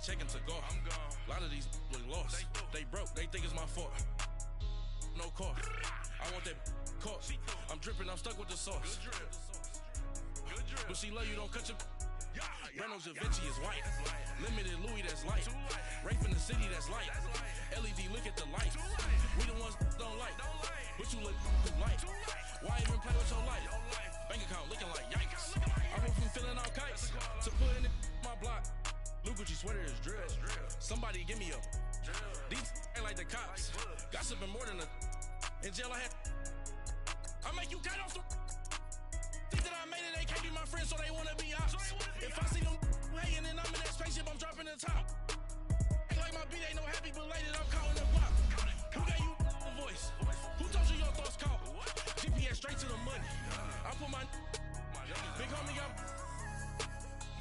that check into go. I'm gone. A lot of these look lost. They broke. They think it's my fault. No cost. I want that cost. I'm dripping. I'm stuck with the sauce. Good drip. But she love you. Don't cut your. Reynolds Da Vinci is white. Limited Louis, that's light. Rape in the city, that's light. LED, look at the light. We the ones don't like. But you look too light. Why even play with your life? Bank account looking like yikes. I went from feeling all kites to putting it in my block. Blue Gucci sweater is drill. Somebody give me a. These ain't like the cops. Gossiping more than a. In jail I had. I make you cut off the. Think that I made it, they can't be my friends, so they wanna be ops. If I see them hating and I'm in that spaceship, I'm dropping the top. Ain't like my beat, ain't no happy belated, I'm counting the block. Who gave you a voice? Who told you your thoughts count? GPS straight to the money. I put my big homie got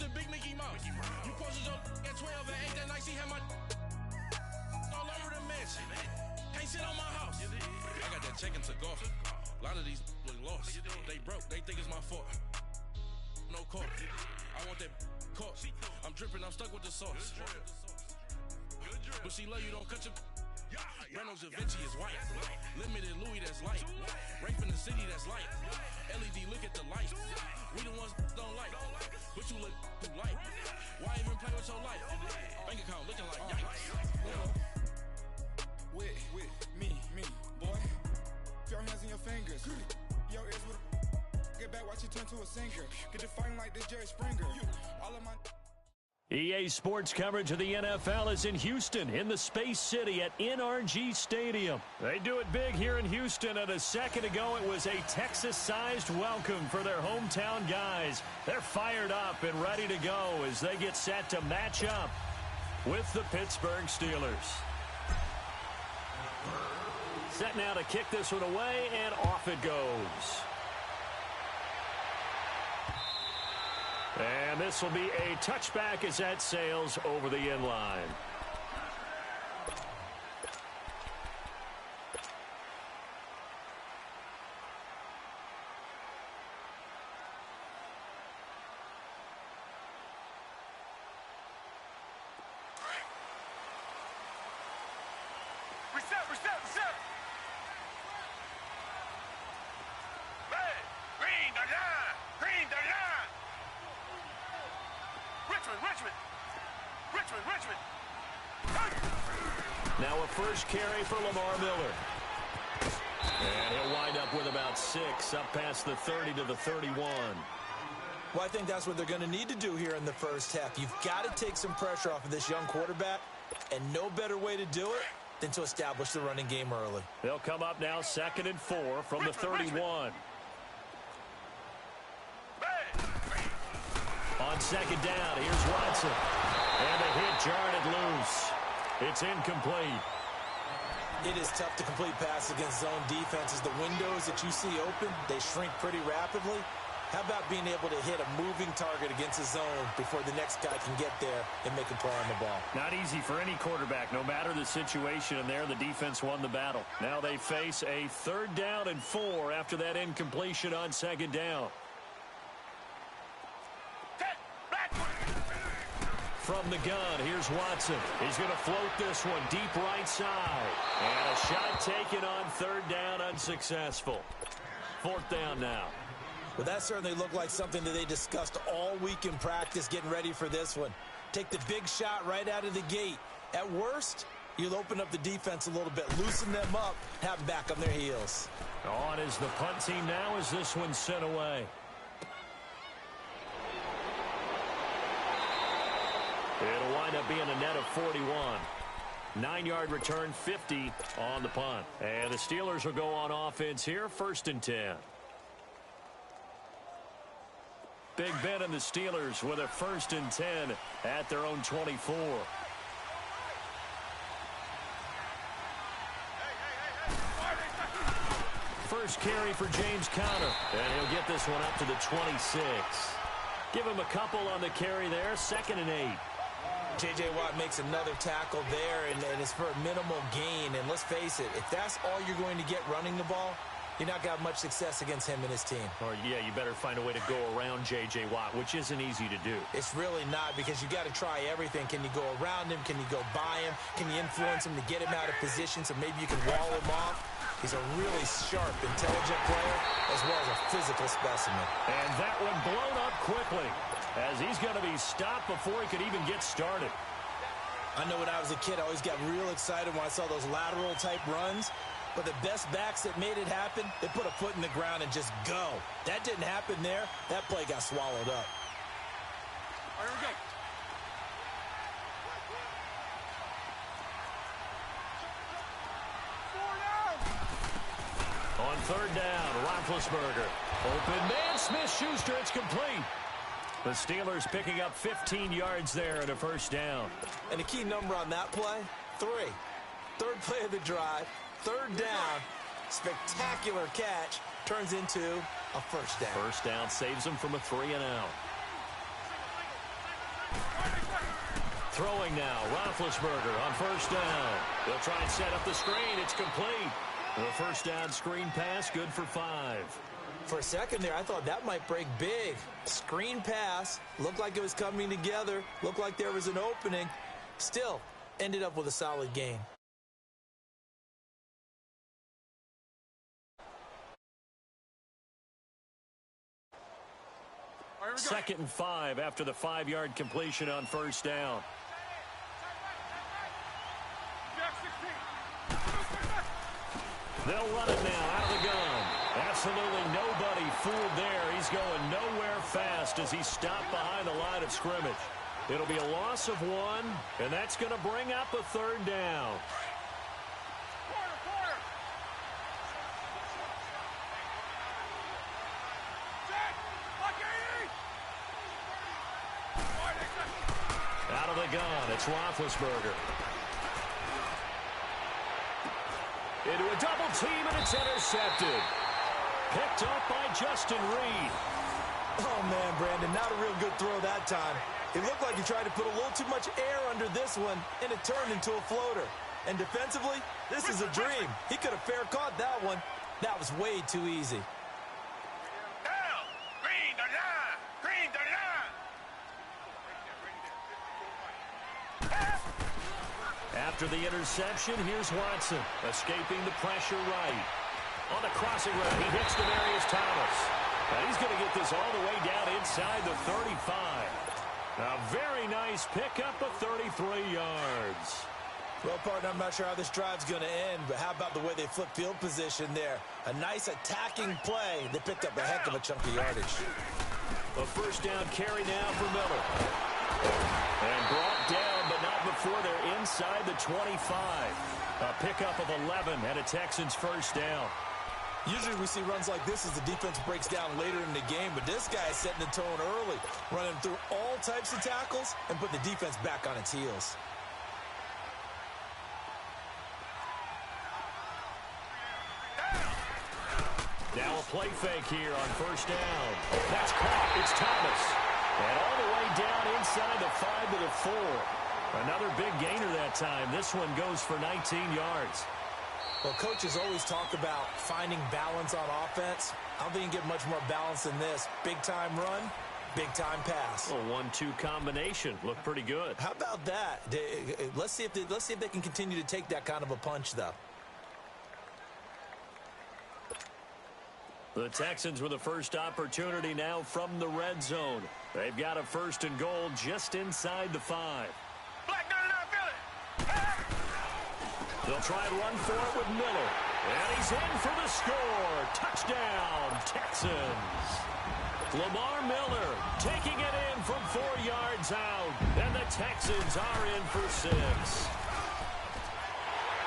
the big Mickey Mouse. You posted your at 12 and 8 that night, she had my all over the mansion. Can't sit on my house. I got that check into golf. A lot of these look lost. They broke, they think it's my fault. No cost. I want that cost. I'm dripping, I'm stuck with the sauce. But she love you, don't cut your. Reynolds Da Vinci is white. Limited Louis, that's light. Rape in the city, that's light. LED, look at the light. We the ones don't like. But you look too light. Why even play with your life? Bank account looking like yikes. With me, boy. Your hands in your fingers. Your ears with a. Get back, watch you turn to a singer. Get defined like this Jerry Springer. All of my. EA Sports coverage of the NFL is in Houston, in the Space City at NRG Stadium. They do it big here in Houston, and a second ago it was a Texas-sized welcome for their hometown guys. They're fired up and ready to go as they get set to match up with the Pittsburgh Steelers. Set now to kick this one away, and off it goes. And this will be a touchback as that sails over the end line. Reset. Red, green, the line. Richmond. Now a first carry for Lamar Miller. And he'll wind up with about 6, up past the 30 to the 31. Well, I think that's what they're going to need to do here in the first half. You've got to take some pressure off of this young quarterback, and no better way to do it than to establish the running game early. They'll come up now 2nd and 4 from the 31. On 2nd down, here's Watson. And a hit jarred it loose. It's incomplete. It is tough to complete passes against zone defenses. The windows that you see open, they shrink pretty rapidly. How about being able to hit a moving target against a zone before the next guy can get there and make a play on the ball? Not easy for any quarterback, no matter the situation. And there, the defense won the battle. Now they face a 3rd down and 4 after that incompletion on 2nd down. From the gun, here's Watson. He's going to float this one deep right side. And a shot taken on 3rd down, unsuccessful. 4th down now. Well, that certainly looked like something that they discussed all week in practice getting ready for this one. Take the big shot right out of the gate. At worst, you'll open up the defense a little bit, loosen them up, have them back on their heels. On is the punt team now as this one's sent away. It'll wind up being a net of 41. 9-yard return, 50 on the punt. And the Steelers will go on offense here, 1st and 10. Big Ben and the Steelers with a 1st and 10 at their own 24. First carry for James Conner. And he'll get this one up to the 26. Give him a couple on the carry there, 2nd and 8. J.J. Watt makes another tackle there, and it's for a minimal gain. And let's face it, if that's all you're going to get running the ball, you're not going to have much success against him and his team. Or, yeah, you better find a way to go around J.J. Watt, which isn't easy to do. It's really not, because you got to try everything. Can you go around him? Can you go by him? Can you influence him to get him out of position so maybe you can wall him off? He's a really sharp, intelligent player, as well as a physical specimen. And that one blown up quickly, as he's going to be stopped before he could even get started. I know when I was a kid, I always got real excited when I saw those lateral-type runs. But the best backs that made it happen, they put a foot in the ground and just go. That didn't happen there. That play got swallowed up. All right, here we go. On third down, Roethlisberger. Open man, Smith-Schuster, it's complete. The Steelers picking up 15 yards there and a first down. And the key number on that play, 3. Third play of the drive, third down, spectacular catch, turns into a first down. First down saves them from a 3-and-out. Throwing now, Roethlisberger on first down. They'll try and set up the screen. It's complete. The first down screen pass, good for 5. For a second there, I thought that might break big. Screen pass, looked like it was coming together, looked like there was an opening. Still, ended up with a solid gain. Second and 5 after the 5-yard completion on first down. They'll run it now out of the gun. Absolutely nobody fooled there. He's going nowhere fast as he's stopped behind the line of scrimmage. It'll be a loss of 1, and that's going to bring up a third down. Out of the gun, it's Roethlisberger. Into a double team, and it's intercepted. Picked up by Justin Reed. Oh, man, Brandon, not a real good throw that time. It looked like he tried to put a little too much air under this one, and it turned into a floater. And defensively, this is a dream. He could have fair caught that one. That was way too easy. Down. Green the line. Green the line. After the interception, here's Watson, escaping the pressure right. On the crossing route, he hits Demarius Thomas. And he's going to get this all the way down inside the 35. A very nice pickup of 33 yards. Well, partner, I'm not sure how this drive's going to end, but how about the way they flip field position there? A nice attacking play. They picked up a heck of a chunk of yardage. A first down carry now for Miller. And brought down, but not before they're inside the 25. A pickup of 11 and a Texans first down. Usually we see runs like this as the defense breaks down later in the game, but this guy is setting the tone early, running through all types of tackles and put the defense back on its heels. Now a play fake here on first down. That's caught. It's Thomas. And all the way down inside the 5 to the 4. Another big gainer that time. This one goes for 19 yards. Well, coaches always talk about finding balance on offense. I don't think you can get much more balance than this. Big-time run, big-time pass. A 1-2 combination. Looked pretty good. How about that? Let's see if they can continue to take that kind of a punch, though. The Texans with the first opportunity now from the red zone. They've got a first and goal just inside the 5. Black 99 Philly. They'll try and run for it with Miller. And he's in for the score. Touchdown, Texans. Lamar Miller taking it in from 4 yards out. And the Texans are in for 6.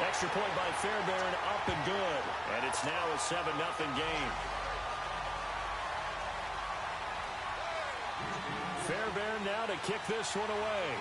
Extra point by Fairbairn, up and good. And it's now a 7-0 game. Fairbairn now to kick this one away.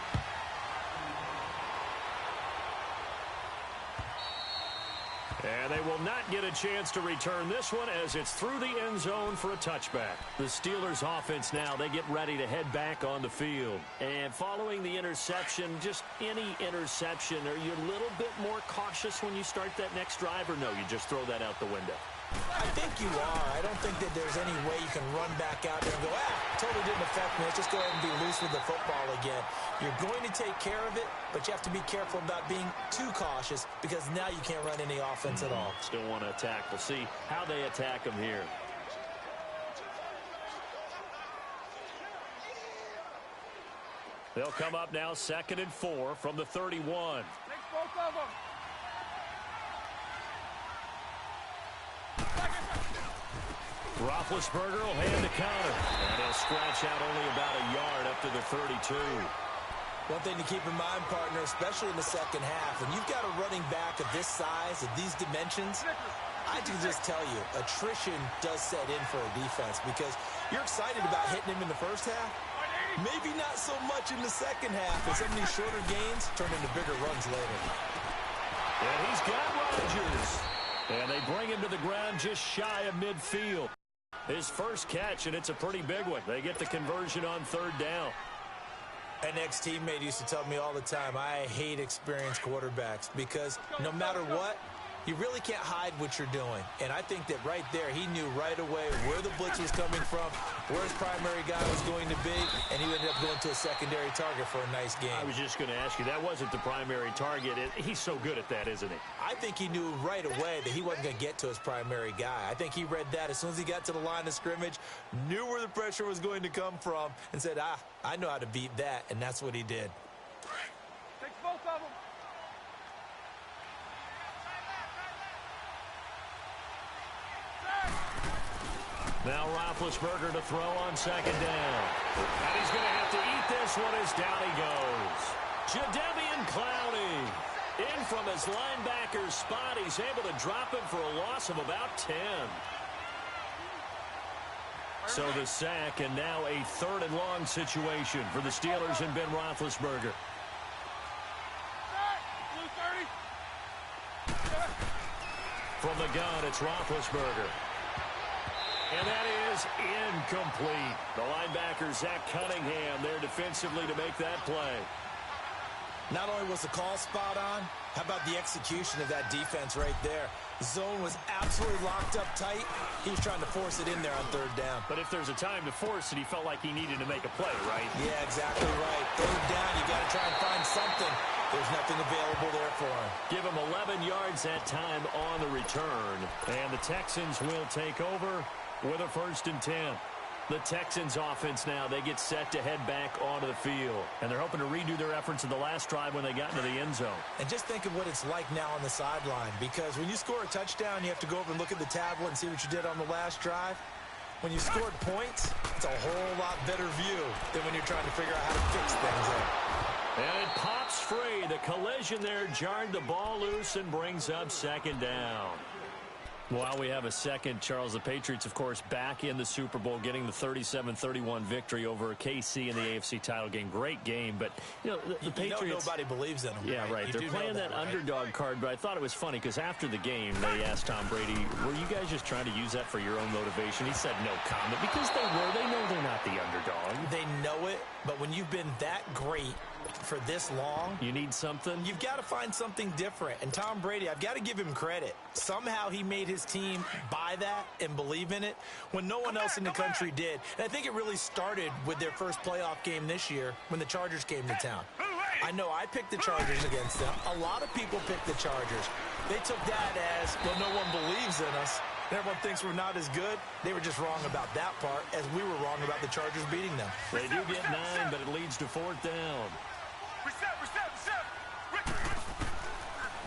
And they will not get a chance to return this one as it's through the end zone for a touchback. The Steelers offense now, they get ready to head back on the field. And following the interception, just any interception, are you a little bit more cautious when you start that next drive, or no, you just throw that out the window? I think you are. I don't think that there's any way you can run back out there and go, totally didn't affect me. Let's just go ahead and be loose with the football again. You're going to take care of it, but you have to be careful about being too cautious because now you can't run any offense at all. Still want to attack. We'll see how they attack them here. They'll come up now 2nd and 4 from the 31. Take both of them. Roethlisberger will hand the counter. And he'll scratch out only about a yard up to the 32. One thing to keep in mind, partner, especially in the second half, when you've got a running back of this size, of these dimensions, I can just tell you, attrition does set in for a defense because you're excited about hitting him in the first half. Maybe not so much in the second half, and some of these shorter gains turn into bigger runs later. And he's got Rodgers. And they bring him to the ground just shy of midfield. His first catch, and it's a pretty big one. They get the conversion on 3rd down. An ex-teammate used to tell me all the time, I hate experienced quarterbacks because no matter what, you really can't hide what you're doing. And I think that right there, he knew right away where the blitz was coming from, where his primary guy was going to be, and he ended up going to a secondary target for a nice game. I was just going to ask you, that wasn't the primary target. He's so good at that, isn't he? I think he knew right away that he wasn't going to get to his primary guy. I think he read that as soon as he got to the line of scrimmage, knew where the pressure was going to come from, and said, I know how to beat that, and that's what he did. Take both of them. Now Roethlisberger to throw on 2nd down. And he's going to have to eat this one as down he goes. Jadeveon Clowney in from his linebacker's spot. He's able to drop him for a loss of about 10. So the sack, and now a 3rd and long situation for the Steelers and Ben Roethlisberger. From the gun, it's Roethlisberger. And that is incomplete. The linebacker, Zach Cunningham, there defensively to make that play. Not only was the call spot on, how about the execution of that defense right there? The zone was absolutely locked up tight. He was trying to force it in there on 3rd down. But if there's a time to force it, he felt like he needed to make a play, right? Yeah, exactly right. 3rd down, you got to try and find something. There's nothing available there for him. Give him 11 yards that time on the return. And the Texans will take over with a 1st and 10. The Texans offense now, they get set to head back onto the field. And they're hoping to redo their efforts in the last drive when they got into the end zone. And just think of what it's like now on the sideline. Because when you score a touchdown, you have to go over and look at the tablet and see what you did on the last drive. When you scored points, it's a whole lot better view than when you're trying to figure out how to fix things up. And it pops free. The collision there jarred the ball loose and brings up 2nd down. While we have a second, Charles, the Patriots, of course, back in the Super Bowl, getting the 37-31 victory over KC in the AFC title game. Great game, but, you know, the Patriots... nobody believes in them. Yeah, right. They're playing that underdog card, but I thought it was funny because after the game, they asked Tom Brady, were you guys just trying to use that for your own motivation? He said no comment because they were. They know they're not the underdog. They know it, but when you've been that great for this long, you need something. You've got to find something different. And Tom Brady, I've got to give him credit. Somehow he made his team buy that and believe in it when no one else in the country did. And I think it really started with their first playoff game this year when the Chargers came to town. I know I picked the Chargers against them. A lot of people picked the Chargers. They took that as, well, no one believes in us. And everyone thinks we're not as good. They were just wrong about that part, as we were wrong about the Chargers beating them. They do get 9, but it leads to 4th down.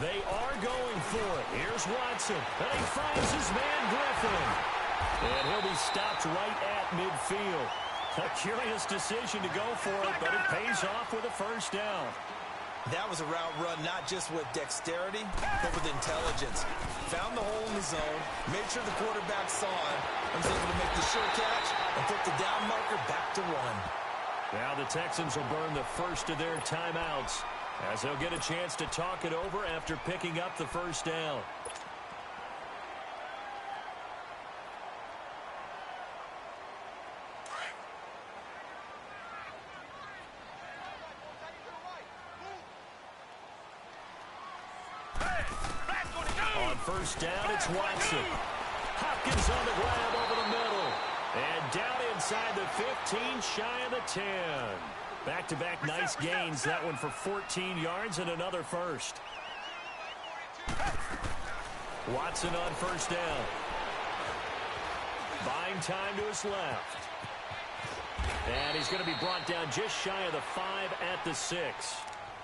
They are going for it. Here's Watson, and he finds his man Griffin. And he'll be stopped right at midfield. A curious decision to go for it, but it pays off with a 1st down. That was a route run, not just with dexterity, but with intelligence. Found the hole in the zone, made sure the quarterback saw him, and was able to make the sure catch and flip the down marker back to 1. Now the Texans will burn the first of their timeouts as they'll get a chance to talk it over after picking up the 1st down. On 1st down, it's Watson. Hopkins on the grab over the middle. And down inside the 15, shy of the 10. Back-to-back nice gains. That one for 14 yards and another first. Watson on first down. Buying time to his left. And he's going to be brought down just shy of the 5 at the 6.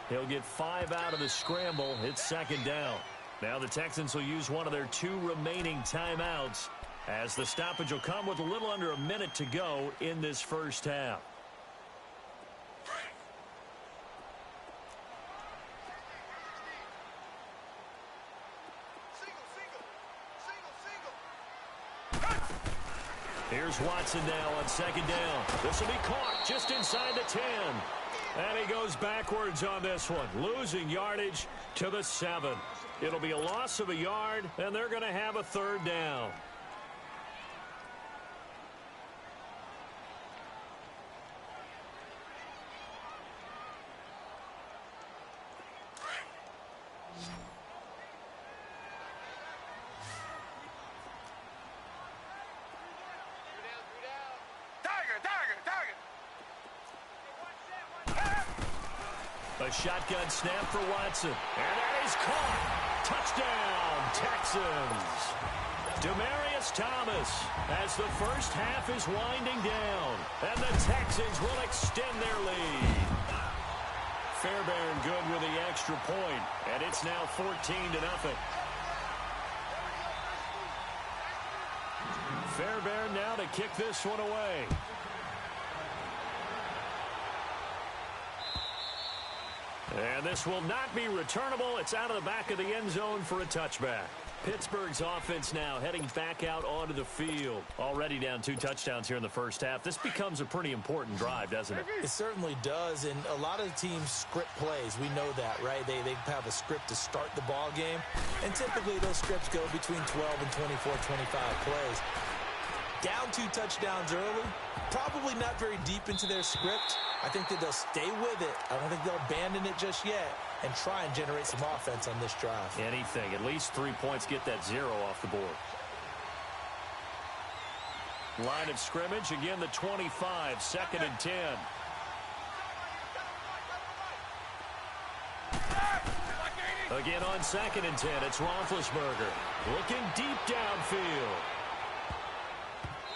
He'll get 5 out of the scramble. It's second down. Now the Texans will use one of their 2 remaining timeouts, as the stoppage will come with a little under a minute to go in this first half. Here's Watson now on second down. This will be caught just inside the 10. And he goes backwards on this one, losing yardage to the 7. It'll be a loss of a yard, and they're going to have a third down. A shotgun snap for Watson. And that is caught. Touchdown, Texans. Demaryius Thomas as the first half is winding down. And the Texans will extend their lead. Fairbairn good with the extra point. And it's now 14-0. Fairbairn now to kick this one away. And this will not be returnable. It's out of the back of the end zone for a touchback. Pittsburgh's offense now heading back out onto the field. Already down 2 touchdowns here in the first half. This becomes a pretty important drive, doesn't it? It certainly does, and a lot of teams script plays. We know that, right? They have a script to start the ball game, and typically those scripts go between 12 and 24, 25 plays. Down 2 touchdowns early, probably not very deep into their script. I think that they'll stay with it. I don't think they'll abandon it just yet and try and generate some offense on this drive. Anything. At least 3 points, get that 0 off the board. Line of scrimmage, again the 25, 2nd and 10. Again on 2nd and 10, it's Roethlisberger looking deep downfield.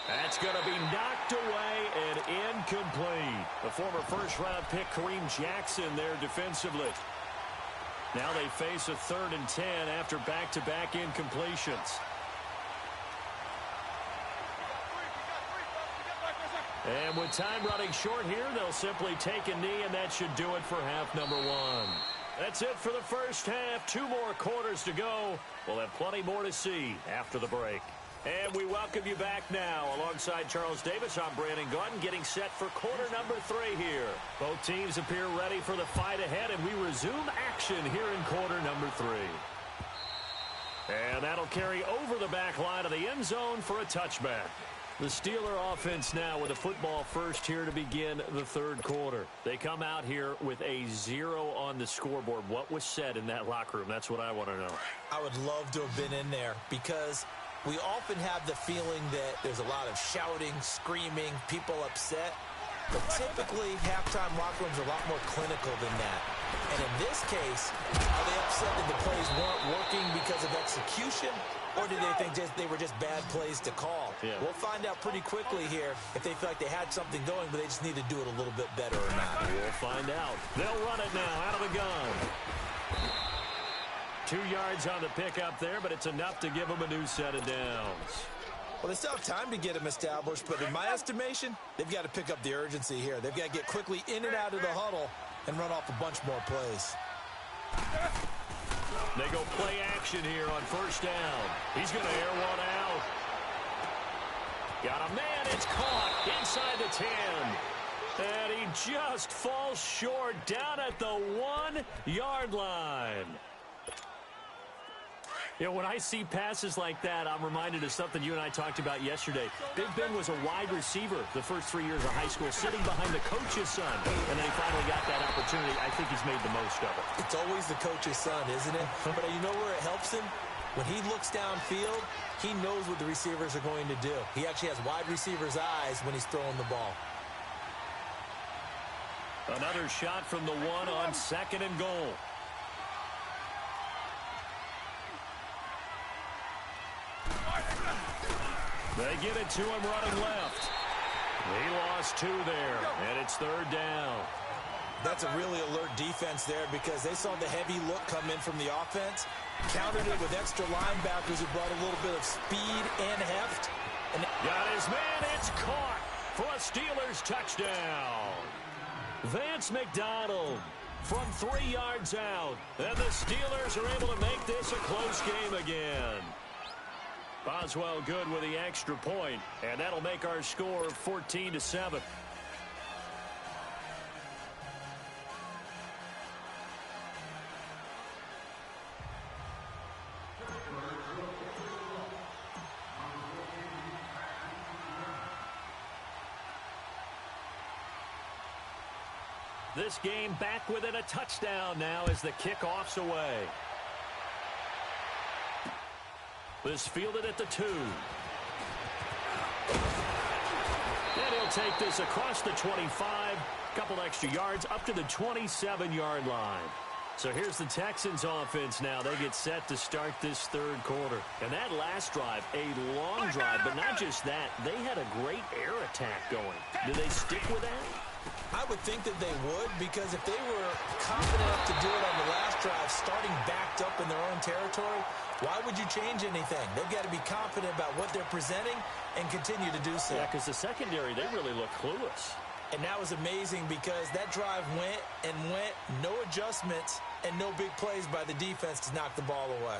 That's going to be knocked away and incomplete. The former first-round pick, Kareem Jackson, there defensively. Now they face a 3rd and 10 after back-to-back incompletions. And with time running short here, they'll simply take a knee, and that should do it for half number 1. That's it for the first half. 2 more quarters to go. We'll have plenty more to see after the break. And we welcome you back now. Alongside Charles Davis, I'm Brandon Gordon, getting set for quarter number 3 here. Both teams appear ready for the fight ahead, and we resume action here in quarter number 3. And that'll carry over the back line of the end zone for a touchback. The Steeler offense now with a football first here to begin the 3rd quarter. They come out here with a 0 on the scoreboard. What was said in that locker room? That's what I want to know. I would love to have been in there because we often have the feeling that there's a lot of shouting, screaming, people upset. But typically, halftime locker rooms are a lot more clinical than that. And in this case, are they upset that the plays weren't working because of execution? Or did they think they were just bad plays to call? Yeah. We'll find out pretty quickly here if they feel like they had something going, but they just need to do it a little bit better or not. We'll find out. They'll run it now out of the gun. 2 yards on the pickup there, but it's enough to give them a new set of downs. Well, they still have time to get them established, but in my estimation, they've got to pick up the urgency here. They've got to get quickly in and out of the huddle and run off a bunch more plays. They go play action here on first down. He's going to air one out. Got a man. It's caught inside the 10. And he just falls short down at the 1-yard line. You know, when I see passes like that, I'm reminded of something you and I talked about yesterday. Big Ben was a wide receiver the first 3 years of high school, sitting behind the coach's son. And then he finally got that opportunity. I think he's made the most of it. It's always the coach's son, isn't it? But you know where it helps him? When he looks downfield, he knows what the receivers are going to do. He actually has wide receivers' eyes when he's throwing the ball. Another shot from the one on 2nd and goal. They get it to him running left. He lost 2 there, and it's 3rd down. That's a really alert defense there because they saw the heavy look come in from the offense, countered it with extra linebackers who brought a little bit of speed and heft. And got his man. It's caught for a Steelers touchdown. Vance McDonald from 3 yards out. And the Steelers are able to make this a close game again. Boswell good with the extra point, and that'll make our score 14-7. This game back within a touchdown now as the kickoff's away. This fielded at the 2. And he'll take this across the 25. Couple extra yards up to the 27-yard line. So here's the Texans offense now. They get set to start this 3rd quarter. And that last drive, a long drive, but not just that. They had a great air attack going. Do they stick with that? I would think that they would, because if they were confident enough to do it on the last drive, starting backed up in their own territory, why would you change anything? They've got to be confident about what they're presenting and continue to do so. Yeah, because the secondary, they really look clueless. And that was amazing because that drive went and went, no adjustments and no big plays by the defense to knock the ball away.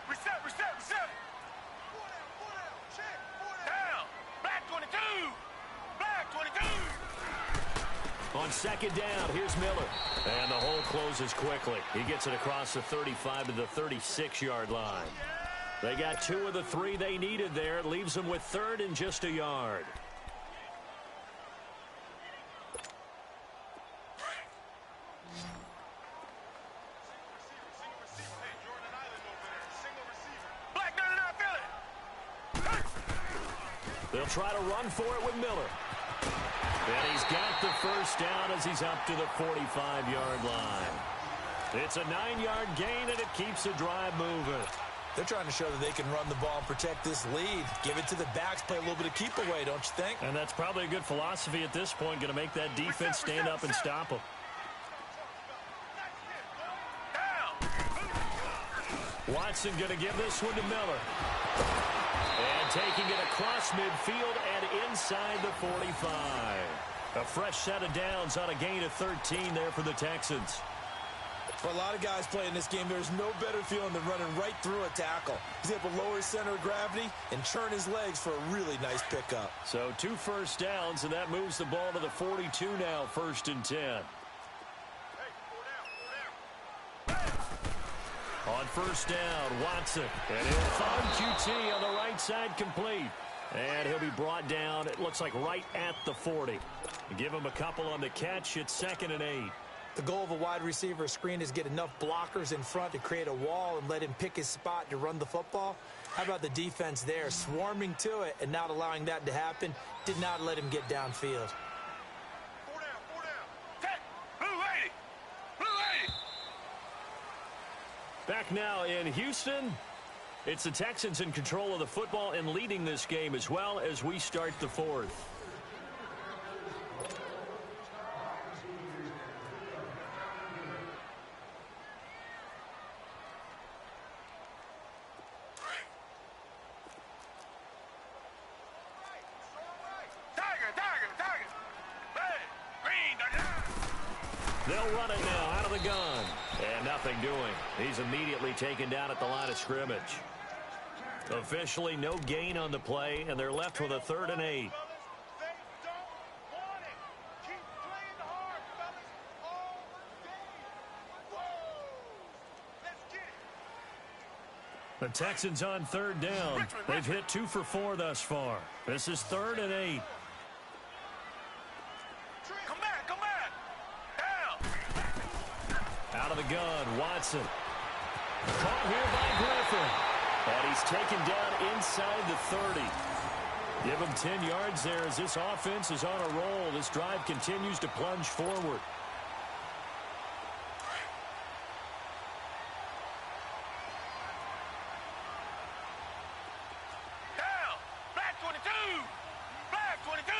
Reset. Down. Black 22. Black 22. On 2nd down, here's Miller. And the hole closes quickly. He gets it across the 35 to the 36-yard line. They got 2 of the 3 they needed there. It leaves them with 3rd and just a yard. They'll try to run for it with Miller. And he's got the first down as he's up to the 45-yard line. It's a 9-yard gain, and it keeps the drive moving. They're trying to show that they can run the ball and protect this lead. Give it to the backs, play a little bit of keep away, don't you think? And that's probably a good philosophy at this point, going to make that defense stand up and stop them. Watson going to give this one to Miller. And taking it across midfield and inside the 45. A fresh set of downs on a gain of 13 there for the Texans. For a lot of guys playing this game, there's no better feeling than running right through a tackle. He's able to lower his center of gravity and churn his legs for a really nice pickup. So 2 first downs, and that moves the ball to the 42 now, 1st and 10. On 1st down, Watson. And he'll find QT on the right side complete. And he'll be brought down, it looks like right at the 40. Give him a couple on the catch. It's 2nd and 8. The goal of a wide receiver screen is get enough blockers in front to create a wall and let him pick his spot to run the football. How about the defense there, swarming to it and not allowing that to happen? Did not let him get downfield. 4 down. Blue 80. Blue 80. Back now in Houston. It's the Texans in control of the football and leading this game as well as we start the 4th. They'll run it now out of the gun. And nothing doing. He's immediately taken down at the line of scrimmage. Officially no gain on the play, and they're left with a 3rd and 8. The Texans on 3rd down. They've hit 2 for 4 thus far. This is 3rd and 8. Watson. Caught here by Griffin. And he's taken down inside the 30. Give him 10 yards there as this offense is on a roll. This drive continues to plunge forward. Down. Black 22. Black 22.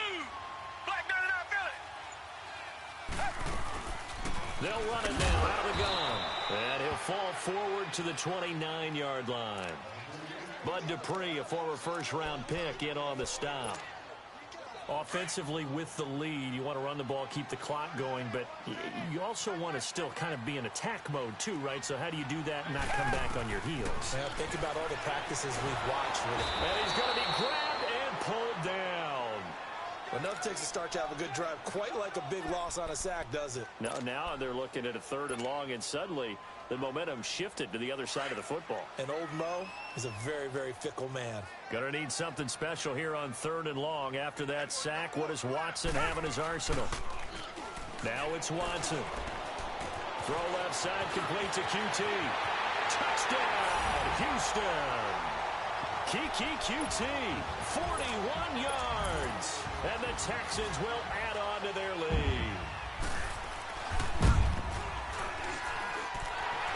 Black 99 Philly. They'll run it now out of the gun. And he'll fall forward to the 29-yard line. Bud Dupree, a former first-round pick, in on the stop. Offensively with the lead, you want to run the ball, keep the clock going, but you also want to still kind of be in attack mode too, right? So how do you do that and not come back on your heels? Yeah, think about all the practices we've watched. And he's going to be grabbed and pulled down. Enough takes a start to have a good drive. Quite like a big loss on a sack, does it? No, now they're looking at a 3rd and long, and suddenly the momentum shifted to the other side of the football. And old Mo is a very, very fickle man. Going to need something special here on 3rd and long. After that sack, what does Watson have in his arsenal? Now it's Watson. Throw left side, complete to QT. Touchdown, Houston. Kiki QT, 41 yards. And the Texans will add on to their lead.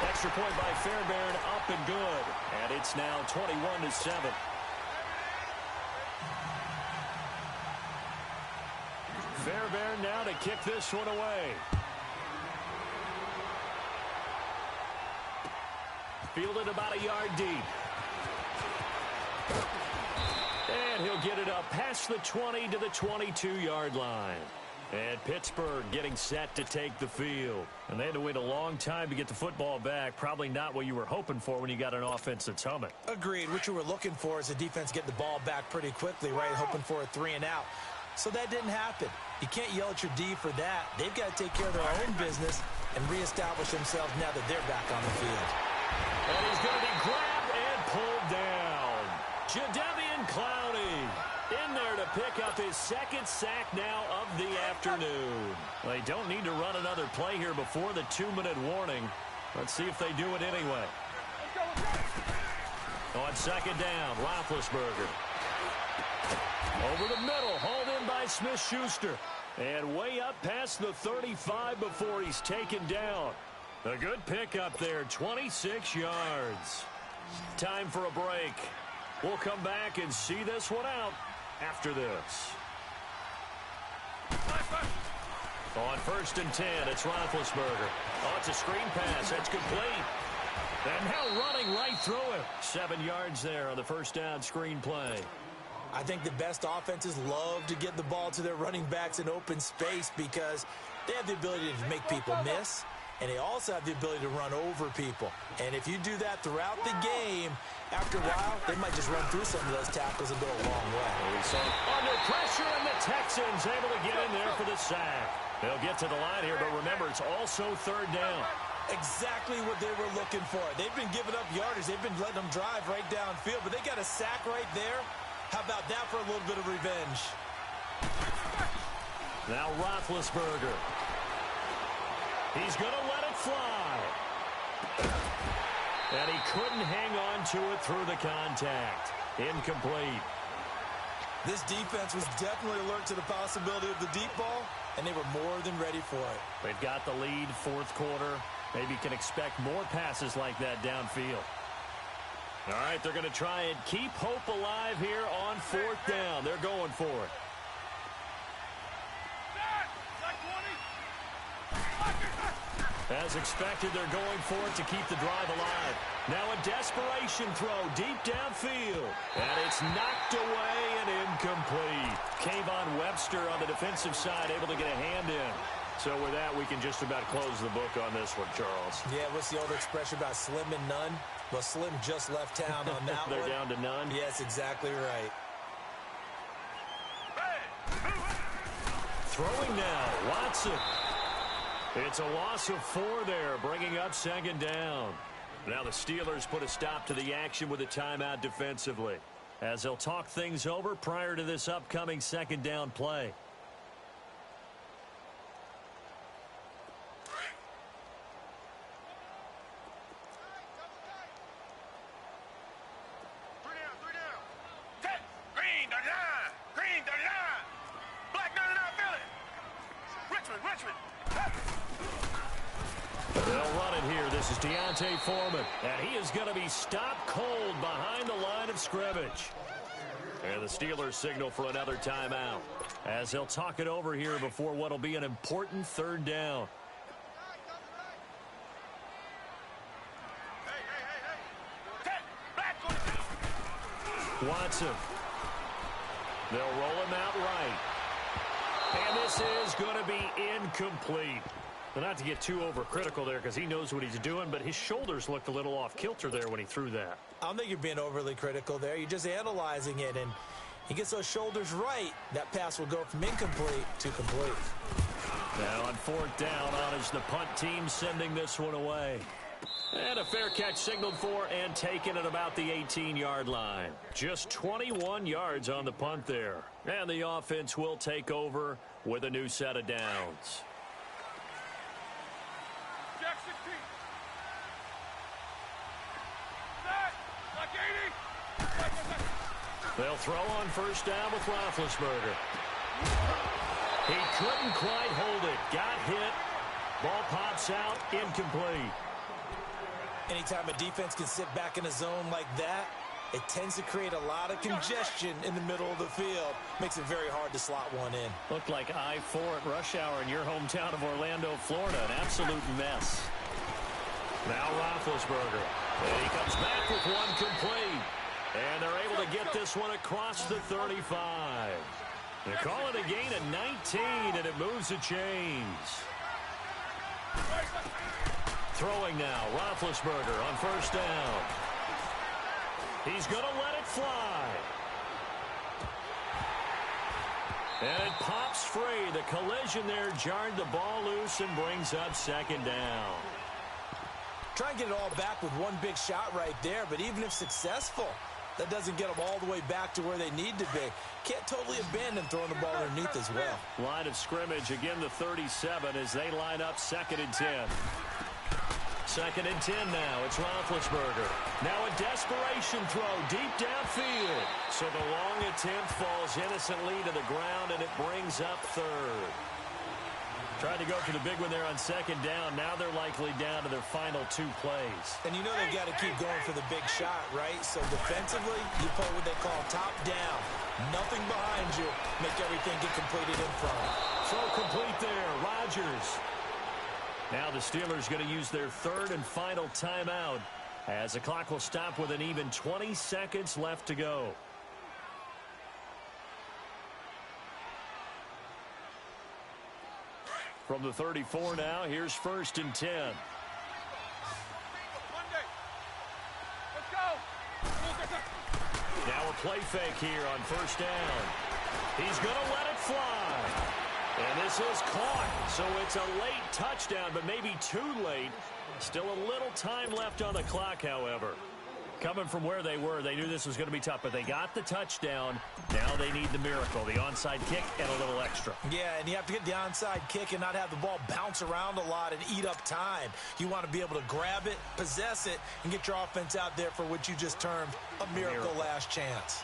Extra point by Fairbairn, up and good. And it's now 21-7. Fairbairn now to kick this one away. Fielded about a yard deep. And he'll get it up past the 20 to the 22-yard line. And Pittsburgh getting set to take the field. And they had to wait a long time to get the football back. Probably not what you were hoping for when you got an offense that's humming. Agreed. What you were looking for is the defense getting the ball back pretty quickly, right? Hoping for a 3 and out. So that didn't happen. You can't yell at your D for that. They've got to take care of their own business and reestablish themselves now that they're back on the field. And he's going to be grabbed and pulled down. Jadeveon Clowney in there to pick up his 2nd sack now of the afternoon. They don't need to run another play here before the 2-minute warning. Let's see if they do it anyway. On 2nd down, Roethlisberger. Over the middle, hauled in by Smith-Schuster. And way up past the 35 before he's taken down. A good pickup there, 26 yards. Time for a break. We'll come back and see this one out after this. On 1st and 10, it's Roethlisberger. Oh, it's a screen pass. That's complete. And now running right through him. 7 yards there on the 1st down screen play. I think the best offenses love to get the ball to their running backs in open space because they have the ability to make people miss, and they also have the ability to run over people. And if you do that throughout the game, after a while, they might just run through some of those tackles and go a long way. Under pressure, and the Texans able to get in there for the sack. They'll get to the line here, but remember, it's also 3rd down. Exactly what they were looking for. They've been giving up yardage. They've been letting them drive right downfield, but they got a sack right there. How about that for a little bit of revenge? Now Roethlisberger. He's going to let it fly. And he couldn't hang on to it through the contact. Incomplete. This defense was definitely alert to the possibility of the deep ball, and they were more than ready for it. They've got the lead, 4th quarter. Maybe you can expect more passes like that downfield. All right, they're going to try and keep hope alive here on 4th down. They're going for it. As expected, they're going for it to keep the drive alive. Now a desperation throw deep downfield. And it's knocked away and incomplete. Kayvon Webster on the defensive side able to get a hand in. So with that, we can just about close the book on this one, Charles. Yeah, what's the old expression about slim and none? Well, Slim just left town on that They're one. down to none? Yes, exactly right. Throwing now, Watson. It's a loss of 4 there, bringing up 2nd down. Now the Steelers put a stop to the action with a timeout defensively, as they'll talk things over prior to this upcoming 2nd down play. This is Deontay Foreman, and he is going to be stopped cold behind the line of scrimmage. And the Steelers signal for another timeout as they'll talk it over here before what will be an important third down. Watson. They'll roll him out right. And this is going to be incomplete. But not to get too overcritical there because he knows what he's doing, but his shoulders looked a little off kilter there when he threw that. I don't think you're being overly critical there. You're just analyzing it, and he gets those shoulders right. That pass will go from incomplete to complete. Now on fourth down, on is the punt team sending this one away. And a fair catch signaled for and taken at about the 18-yard line. Just 21 yards on the punt there. And the offense will take over with a new set of downs. They'll throw on first down with Roethlisberger. He couldn't quite hold it. Got hit. Ball pops out. Incomplete. Anytime a defense can sit back in a zone like that, it tends to create a lot of congestion in the middle of the field. Makes it very hard to slot one in. Looked like I-4 at rush hour in your hometown of Orlando, Florida. An absolute mess. Now Roethlisberger. And he comes back with one complete. And they're able to get this one across the 35. They call it a gain of 19, and it moves the chains. Throwing now, Roethlisberger on first down. He's going to let it fly. And it pops free. The collision there jarred the ball loose and brings up second down. Try and get it all back with one big shot right there, but even if successful, that doesn't get them all the way back to where they need to be. Can't totally abandon throwing the ball underneath as well. Line of scrimmage, again the 37 as they line up 2nd and 10. 2nd and 10 now. It's Roethlisberger. Now a desperation throw deep downfield. So the long attempt falls innocently to the ground, and it brings up 3rd. Tried to go for the big one there on 2nd down. Now they're likely down to their final 2 plays. And you know they've got to keep going for the big shot, right? So defensively, you play what they call top down. Nothing behind you. Make everything get completed in front. Throw complete there. Rodgers. Now the Steelers going to use their 3rd and final timeout as the clock will stop with an even 20 seconds left to go. From the 34 now, here's 1st and 10. Now a play fake here on first down. He's going to let it fly. And this is caught. So it's a late touchdown, but maybe too late. Still a little time left on the clock, however. Coming from where they were, they knew this was going to be tough, but they got the touchdown. Now they need the miracle, the onside kick and a little extra. Yeah, and you have to get the onside kick and not have the ball bounce around a lot and eat up time. You want to be able to grab it, possess it, and get your offense out there for what you just termed a miracle last chance.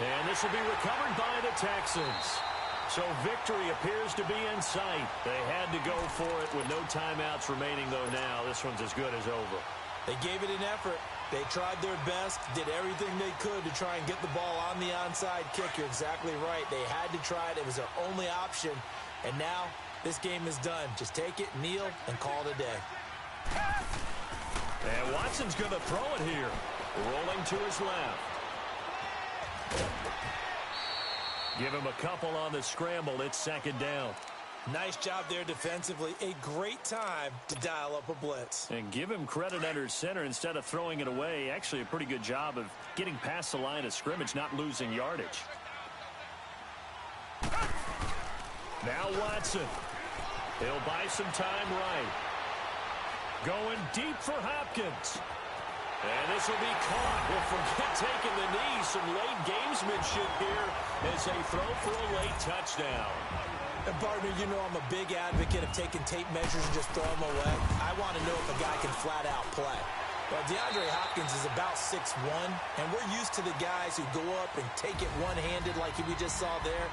And this will be recovered by the Texans. So victory appears to be in sight. They had to go for it with no timeouts remaining, though now this one's as good as over. They gave it an effort. They tried their best, did everything they could to try and get the ball on the onside kick. You're exactly right. They had to try it. It was their only option. And now this game is done. Just take it, kneel, and call it a day. And Watson's going to throw it here. Rolling to his left. Give him a couple on the scramble. It's 2nd down. Nice job there defensively. A great time to dial up a blitz. And give him credit under center instead of throwing it away. Actually a pretty good job of getting past the line of scrimmage, not losing yardage. Now Watson. He'll buy some time right. Going deep for Hopkins. And this will be caught. We'll forget taking the knee. Some late gamesmanship here as they throw for a late touchdown. And partner, you know I'm a big advocate of taking tape measures and just throw them away. I want to know if a guy can flat out play. Well, DeAndre Hopkins is about 6'1", and we're used to the guys who go up and take it one-handed like we just saw there.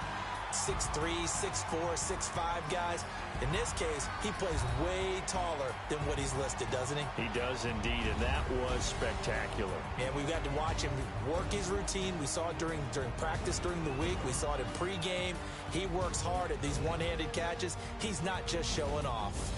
6'3", 6'4", 6'5" guys. In this case, he plays way taller than what he's listed, doesn't he? He does indeed, and that was spectacular. And we've got to watch him work his routine. We saw it during practice during the week. We saw it in pregame. He works hard at these one-handed catches. He's not just showing off.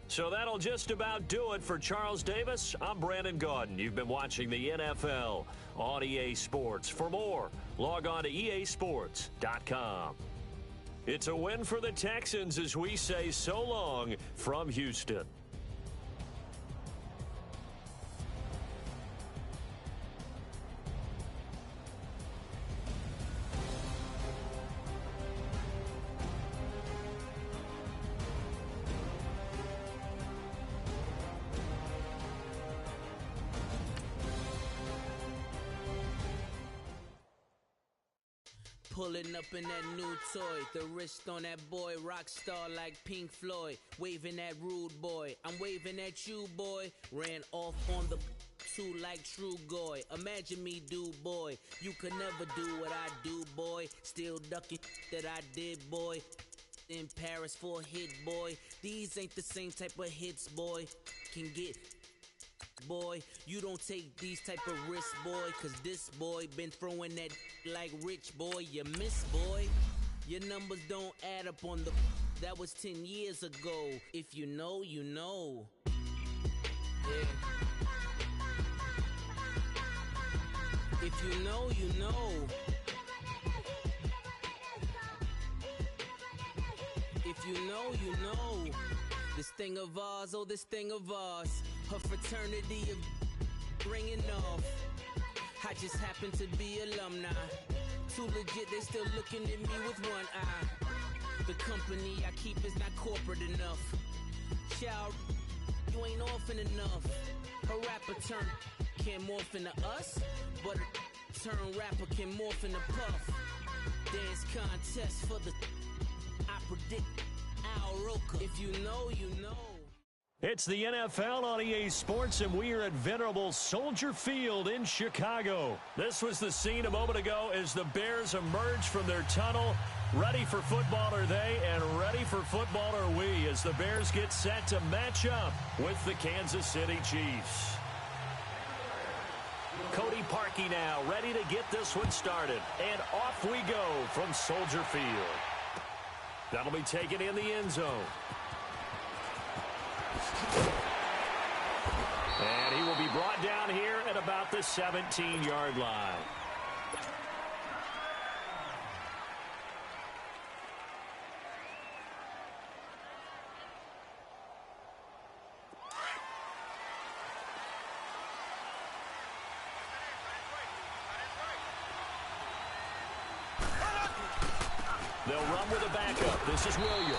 So that'll just about do it for Charles Davis. I'm Brandon Gaudin. You've been watching the NFL on EA Sports. For more, log on to easports.com. It's a win for the Texans as we say so long from Houston. Pulling up in that new toy, the wrist on that boy, rock star like Pink Floyd, waving at rude boy, I'm waving at you boy, ran off on the two like True Goy, imagine me do boy, you could never do what I do boy, still ducking that I did boy, in Paris for a hit boy, these ain't the same type of hits boy, can get boy, you don't take these type of risks, boy, cause this boy been throwing that like rich boy, you miss, boy. Your numbers don't add up on the that was 10 years ago. If you know, you know. Yeah. If you know, you know. If you know, you know. This thing of ours, oh, this thing of ours. Her fraternity of ringing off. I just happen to be alumni. Too legit, they still looking at me with one eye. The company I keep is not corporate enough. Child, you ain't orphan enough. A rapper turn can morph into us, but a turn rapper can morph into Puff. Dance contest for the I predict Al Roker. If you know, you know. It's the NFL on EA Sports, and we are at venerable Soldier Field in Chicago. This was the scene a moment ago as the Bears emerged from their tunnel. Ready for football are they, and ready for football are we, as the Bears get set to match up with the Kansas City Chiefs. Cody Parkey now, ready to get this one started. And off we go from Soldier Field. That'll be taken in the end zone. And he will be brought down here at about the 17-yard line. They'll run with a backup. This is Williams.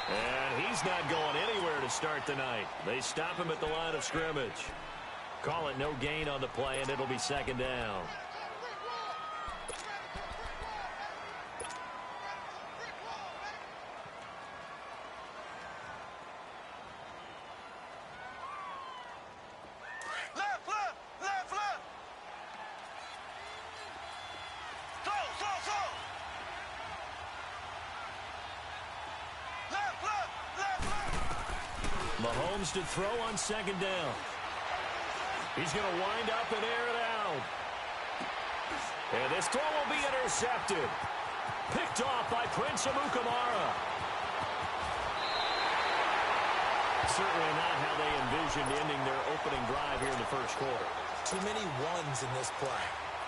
And he's not going anywhere to start the night. They stop him at the line of scrimmage. Call it no gain on the play, and it'll be second down. Mahomes to throw on second down. He's going to wind up and air it out. And this throw will be intercepted. Picked off by Prince Amukamara. Certainly not how they envisioned ending their opening drive here in the first quarter. Too many ones in this play.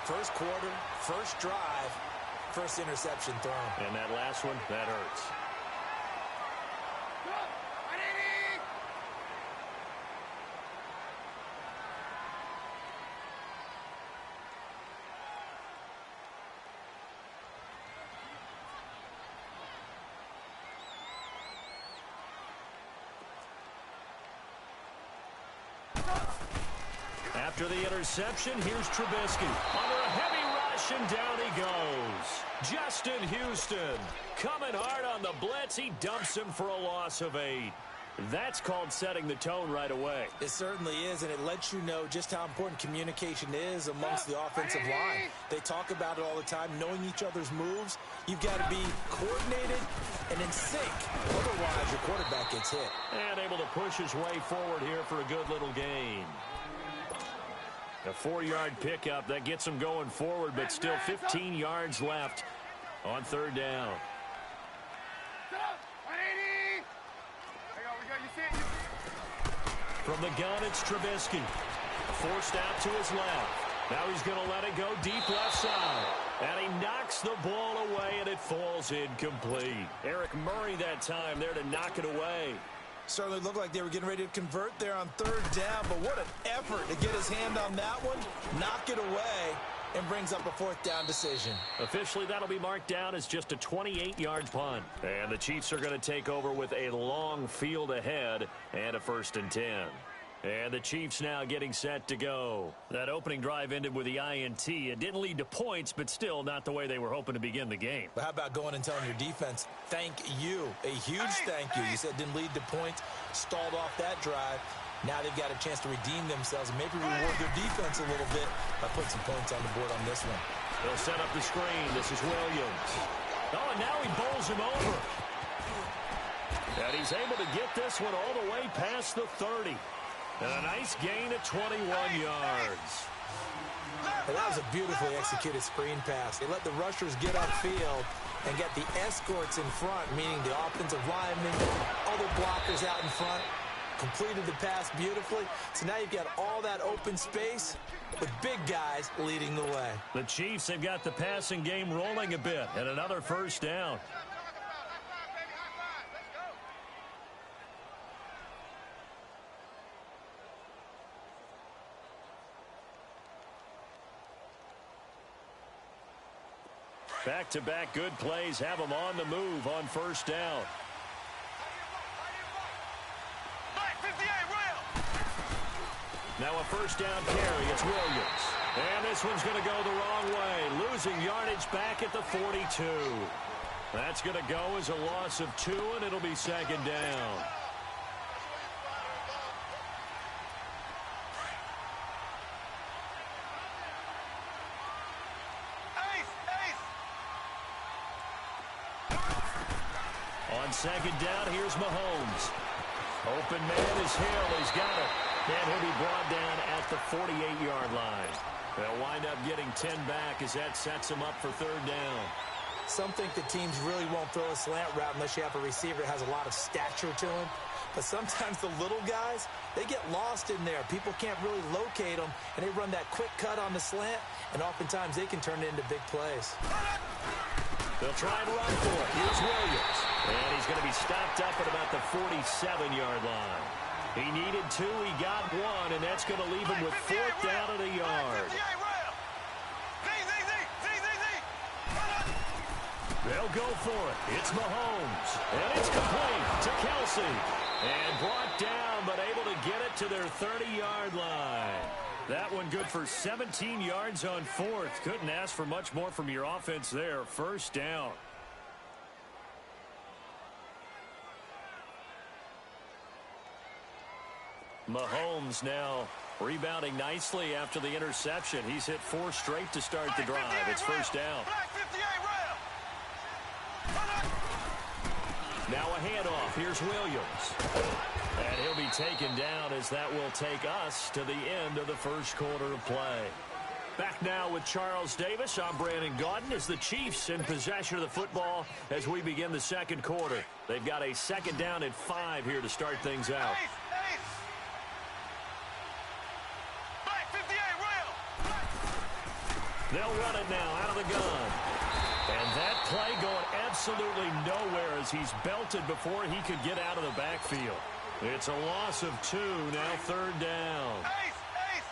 First quarter, first drive, first interception thrown. And that last one, that hurts. After the interception, here's Trubisky. Under a heavy rush, and down he goes. Justin Houston coming hard on the blitz. He dumps him for a loss of 8. That's called setting the tone right away. It certainly is, and it lets you know just how important communication is amongst the offensive line. They talk about it all the time, knowing each other's moves. You've got to be coordinated and in sync. Otherwise, your quarterback gets hit. And able to push his way forward here for a good little gain. A 4-yard pickup. That gets him going forward, but still 15 yards left on third down. From the gun, it's Trubisky. Forced out to his left. Now he's going to let it go deep left side. And he knocks the ball away, and it falls incomplete. Eric Murray that time there to knock it away. Certainly looked like they were getting ready to convert there on third down, but what an effort to get his hand on that one, knock it away, and brings up a fourth down decision. Officially, that'll be marked down as just a 28-yard punt. And the Chiefs are going to take over with a long field ahead and a 1st and 10. And the Chiefs now getting set to go. That opening drive ended with the INT. It didn't lead to points, but still not the way they were hoping to begin the game. But how about going and telling your defense, thank you, a huge thank you. You said it didn't lead to points, stalled off that drive. Now they've got a chance to redeem themselves and maybe reward their defense a little bit by putting some points on the board on this one. They'll set up the screen. This is Williams. Oh, and now he bowls him over. And he's able to get this one all the way past the 30. And a nice gain of 21 yards. And that was a beautifully executed screen pass. They let the rushers get upfield and get the escorts in front, meaning the offensive linemen, other blockers out in front. Completed the pass beautifully. So now you've got all that open space with big guys leading the way. The Chiefs have got the passing game rolling a bit, and another 1st down. Back-to-back good plays have them on the move on 1st down. Now a 1st down carry. It's Williams. And this one's going to go the wrong way. Losing yardage back at the 42. That's going to go as a loss of 2, and it'll be 2nd down. On 2nd down, here's Mahomes. Open man is Hill. He's got it. And he'll be brought down at the 48-yard line. They'll wind up getting 10 back as that sets them up for 3rd down. Some think the teams really won't throw a slant route unless you have a receiver that has a lot of stature to him. But sometimes the little guys, they get lost in there. People can't really locate them, and they run that quick cut on the slant, and oftentimes they can turn it into big plays. They'll try and run for it. Here's Williams. And he's going to be stopped up at about the 47-yard line. He needed 2, he got 1, and that's going to leave him with 4th down at a yard. They'll go for it. It's Mahomes. And it's complete to Kelsey. And brought down, but able to get it to their 30-yard line. That one good for 17 yards on 4th. Couldn't ask for much more from your offense there. 1st down. Mahomes now rebounding nicely after the interception. He's hit 4 straight to start the drive. It's 1st down. Now a handoff. Here's Williams. And he'll be taken down as that will take us to the end of the 1st quarter of play. Back now with Charles Davis. I'm Brandon Gaudin as the Chiefs in possession of the football as we begin the 2nd quarter. They've got a 2nd down at 5 here to start things out. They'll run it now out of the gun. And that play going absolutely nowhere as he's belted before he could get out of the backfield. It's a loss of 2, now 3rd down.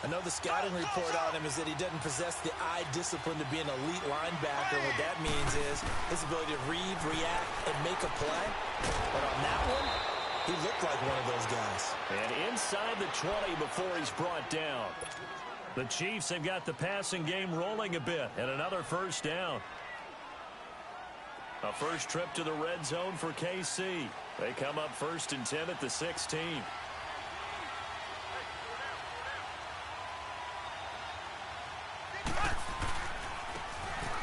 I know the scouting report on him is that he doesn't possess the eye discipline to be an elite linebacker. What that means is his ability to read, react, and make a play. But on that one, He looked like one of those guys. And inside the 20 before he's brought down. The Chiefs have got the passing game rolling a bit, and another first down. A first trip to the red zone for KC. They come up 1st and 10 at the 16.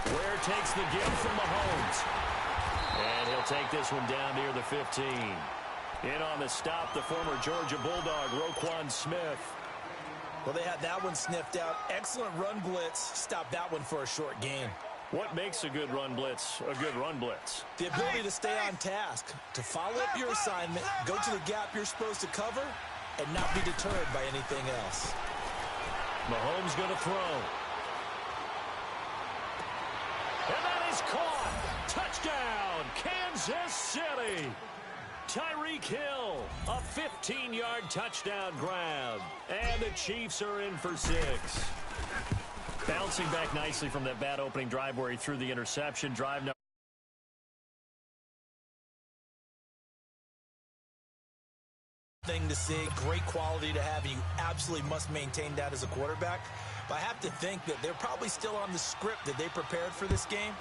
Ware takes the give from Mahomes. And he'll take this one down near the 15. In on the stop, the former Georgia Bulldog, Roquan Smith. Well, they had that one sniffed out. Excellent run blitz. Stop that one for a short gain. What makes a good run blitz a good run blitz? The ability to stay on task, to follow up your assignment, go to the gap you're supposed to cover, and not be deterred by anything else. Mahomes going to throw. And that is caught. Touchdown, Kansas City. Tyreek Hill, a 15-yard touchdown grab. And the Chiefs are in for 6. Bouncing back nicely from that bad opening drive where he threw the interception. Drive number thing to see, great quality to have, and you absolutely must maintain that as a quarterback. But I have to think that they're probably still on the script that they prepared for this game.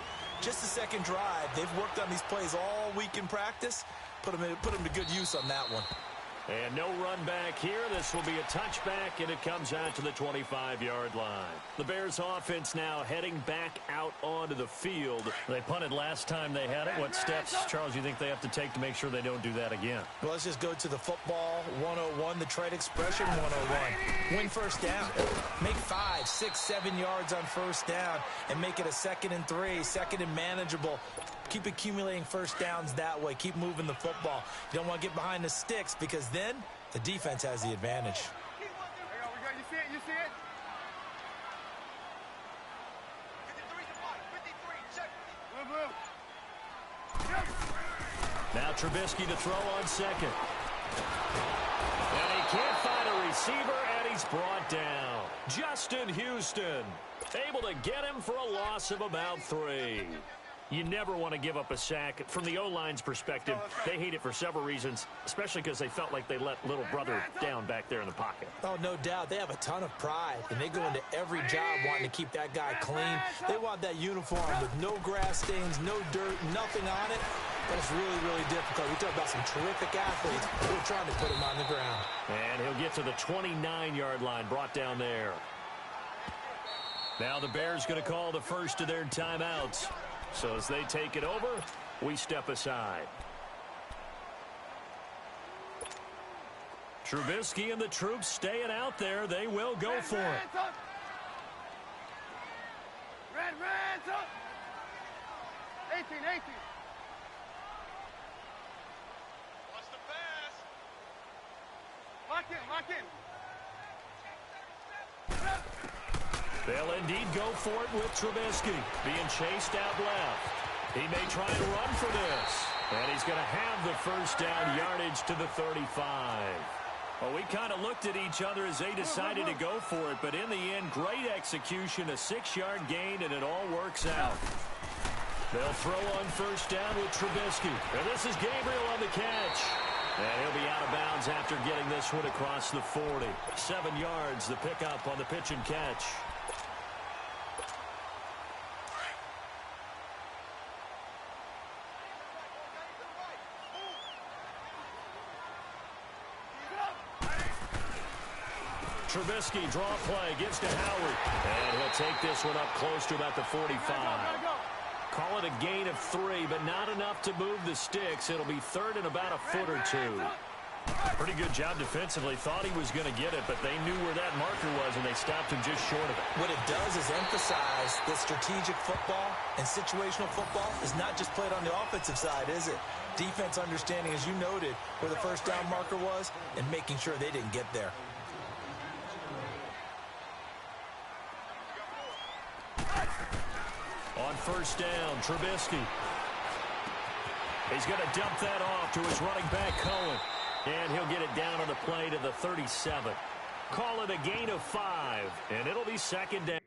Just the second drive, they've worked on these plays all week in practice. Put them to good use on that one. And no run back here. This will be a touchback, and it comes out to the 25-yard line. The Bears offense now heading back out onto the field. They punted last time they had it. What steps, Charles, you think they have to take to make sure they don't do that again? Well, let's just go to the football 101, the trade expression 101. Win first down. Make 5, 6, 7 yards on first down and make it a 2nd and 3, 2nd and manageable. Keep accumulating first downs that way. Keep moving the football. You don't want to get behind the sticks because then the defense has the advantage. You see it? You see it? 53, Now Trubisky to throw on 2nd. And he can't find a receiver, and he's brought down. Justin Houston able to get him for a loss of about 3. You never want to give up a sack. From the O-line's perspective, they hate it for several reasons, especially because they felt like they let little brother down back there in the pocket. Oh, no doubt. They have a ton of pride, and they go into every job wanting to keep that guy clean. They want that uniform with no grass stains, no dirt, nothing on it. But it's really, really difficult. We talk about some terrific athletes who are trying to put him on the ground. And he'll get to the 29-yard line, brought down there. Now the Bears going to call the first of their timeouts. So as they take it over, we step aside. Trubisky and the troops staying out there. They will go for it. Red, 18. Watch the pass. Lock in. They'll indeed go for it with Trubisky being chased out left. He may try and run for this. And he's going to have the first down, yardage to the 35. Well, we kind of looked at each other as they decided to go for it, but in the end, great execution, a 6-yard gain, and it all works out. They'll throw on first down with Trubisky. And this is Gabriel on the catch. And he'll be out of bounds after getting this one across the 40. 7 yards, the pickup on the pitch and catch. Trubisky, draw play, gives to Howard. And he'll take this one up close to about the 45. Call it a gain of 3, but not enough to move the sticks. It'll be 3rd and about a foot or 2. Pretty good job defensively. Thought he was going to get it, but they knew where that marker was, and they stopped him just short of it. What it does is emphasize that strategic football and situational football is not just played on the offensive side, is it? Defense understanding, as you noted, where the first down marker was and making sure they didn't get there. On first down, Trubisky. He's going to dump that off to his running back, Cohen. And he'll get it down on the play to the 37. Call it a gain of 5, and it'll be 2nd down.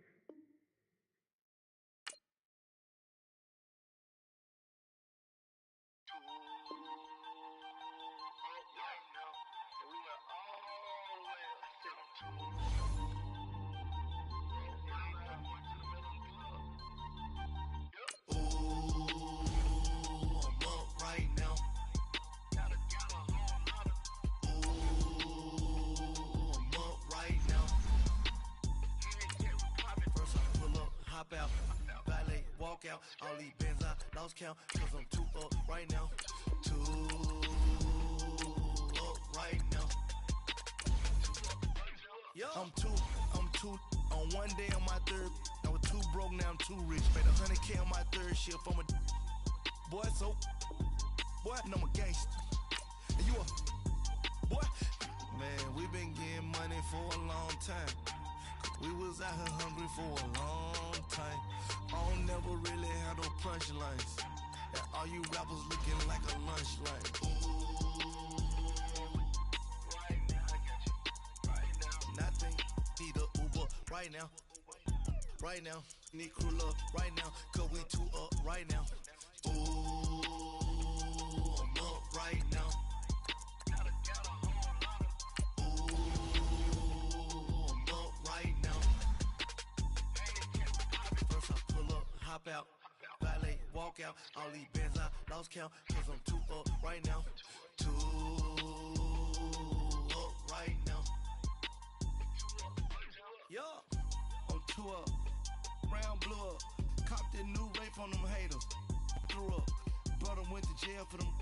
Out, valet, walk out, all these bands I lost count, cause I'm too up right now, too up right now. Yo, I'm too on one day on my third, I was too broke, now I'm too rich, made 100K on my third shift from a boy, so boy, and I'm a gangster, and you a boy, man, we been getting money for a long time. We was out here hungry for a long time. I don't never really have no punchlines. And all you rappers looking like a lunch line. Ooh, right now, I got you. Right now, nothing. Need a Uber right now. Right now, need crew love right now. Cause we too up right now. Ooh, I'm up right now. Hop out, valet, walk out, all these bands I lost count, cause I'm too up right now, too up right now. Yo, I'm too up, round blew up, copped that new rape on them haters, threw up, brother went to jail for them,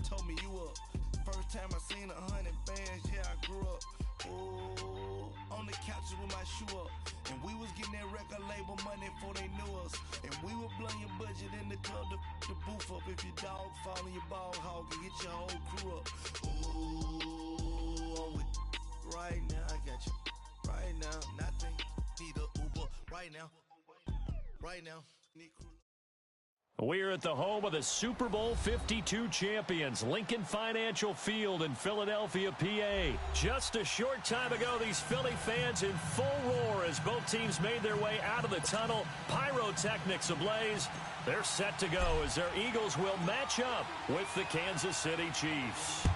told me you up, first time I seen 100 bands, yeah I grew up, ooh, on the couches with my shoe up. And we was getting that record label money before they knew us. And we were blowing your budget in the club to boof up. If your dog fall in your ball hog and get your whole crew up. Ooh, I'm with right now, I got you. Right now, nothing. Need a Uber right now. Right now, need crew. We're at the home of the Super Bowl 52 champions, Lincoln Financial Field in Philadelphia, PA. Just a short time ago, these Philly fans in full roar as both teams made their way out of the tunnel. Pyrotechnics ablaze. They're set to go as their Eagles will match up with the Kansas City Chiefs.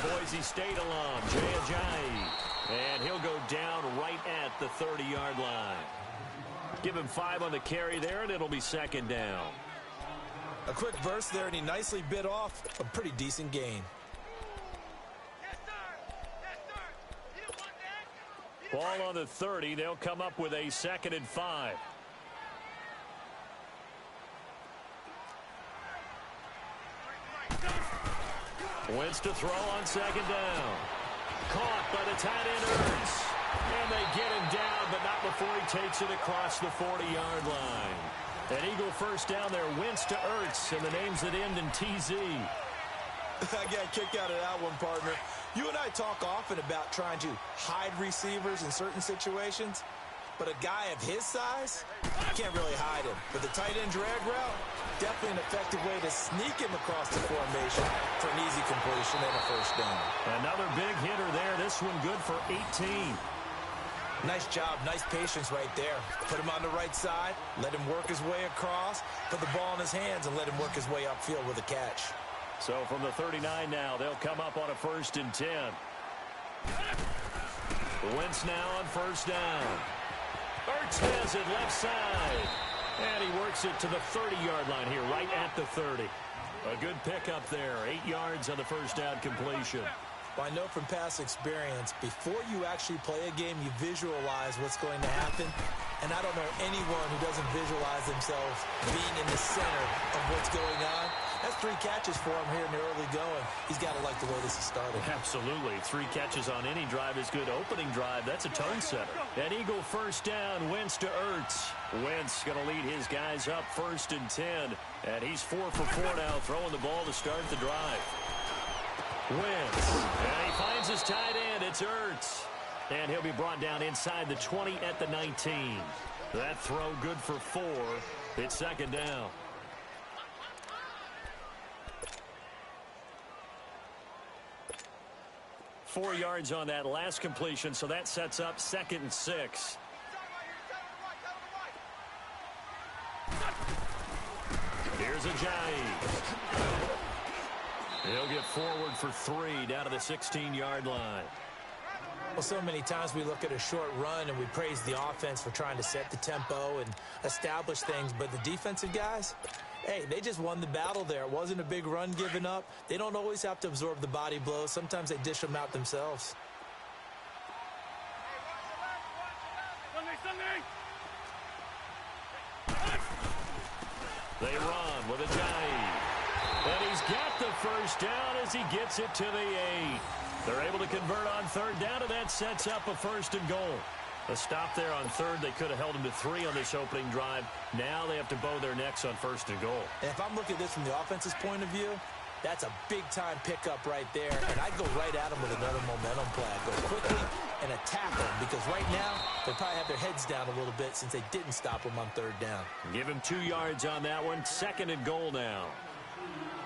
Boise State alum, Jay Ajayi. And he'll go down right at the 30-yard line. Give him 5 on the carry there, and it'll be second down. A quick burst there, and he nicely bit off a pretty decent gain. Ball on the 30. They'll come up with a 2nd and 5. Wentz to throw on 2nd down. Caught by the tight end Ertz. And they get him down, but not before he takes it across the 40-yard line. An Eagle first down there. Wentz to Ertz, and the names that end in TZ. I got a kick out of that one, partner. You and I talk often about trying to hide receivers in certain situations. But a guy of his size, you can't really hide him. But the tight end drag route, definitely an effective way to sneak him across the formation for an easy completion and a first down. Another big hitter there. This one good for 18. Nice job, nice patience right there. Put him on the right side, let him work his way across, put the ball in his hands, and let him work his way upfield with a catch. So from the 39 now, they'll come up on a 1st and 10. Wentz now on 1st down. Ertz has it left side. And he works it to the 30-yard line here, right at the 30. A good pickup there. 8 yards on the first down completion. Well, I know from past experience, before you actually play a game, you visualize what's going to happen. And I don't know anyone who doesn't visualize themselves being in the center of what's going on. That's 3 catches for him here in the early going. He's got to like the way this is starting. Absolutely. 3 catches on any drive is good. Opening drive, that's a tone setter. An Eagle first down, Wentz to Ertz. Wentz going to lead his guys up 1st and 10. And he's 4 for 4 now, throwing the ball to start the drive. Wentz. And he finds his tight end. It's Ertz. And he'll be brought down inside the 20 at the 19. That throw good for 4. It's second down. Four yards on that last completion, so that sets up 2nd and 6. Here's Ajayi. He'll get forward for 3 down to the 16-yard line. Well, so many times we look at a short run and we praise the offense for trying to set the tempo and establish things, but the defensive guys, hey, they just won the battle there. It wasn't a big run given up. They don't always have to absorb the body blows. Sometimes they dish them out themselves. They run with Ajayi. And he's got the first down as he gets it to the 8. They're able to convert on 3rd down, and that sets up a 1st and goal. A stop there on 3rd. They could have held him to 3 on this opening drive. Now they have to bow their necks on 1st and goal. And if I'm looking at this from the offense's point of view, that's a big-time pickup right there. And I'd go right at him with another momentum play. I'd go quickly and attack them because right now they probably have their heads down a little bit since they didn't stop him on 3rd down. Give him 2 yards on that one. 2nd and goal now.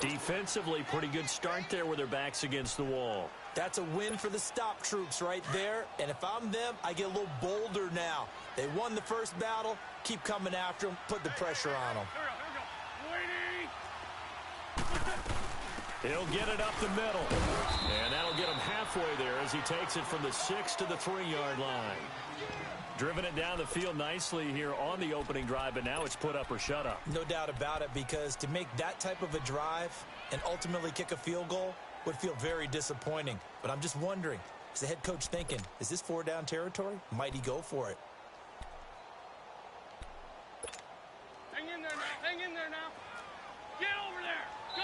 Defensively, pretty good start there with their backs against the wall. That's a win for the stop troops right there. And if I'm them, I get a little bolder now. They won the first battle. Keep coming after them. Put the pressure on them. He'll get it up the middle. And that'll get him halfway there as he takes it from the 6 to the 3-yard line. Driven it down the field nicely here on the opening drive, but now it's put up or shut up. No doubt about it, because to make that type of a drive and ultimately kick a field goal would feel very disappointing. But I'm just wondering, is the head coach thinking, is this 4-down territory? Might he go for it? Hang in there now. Hang in there now. Get over there. Go.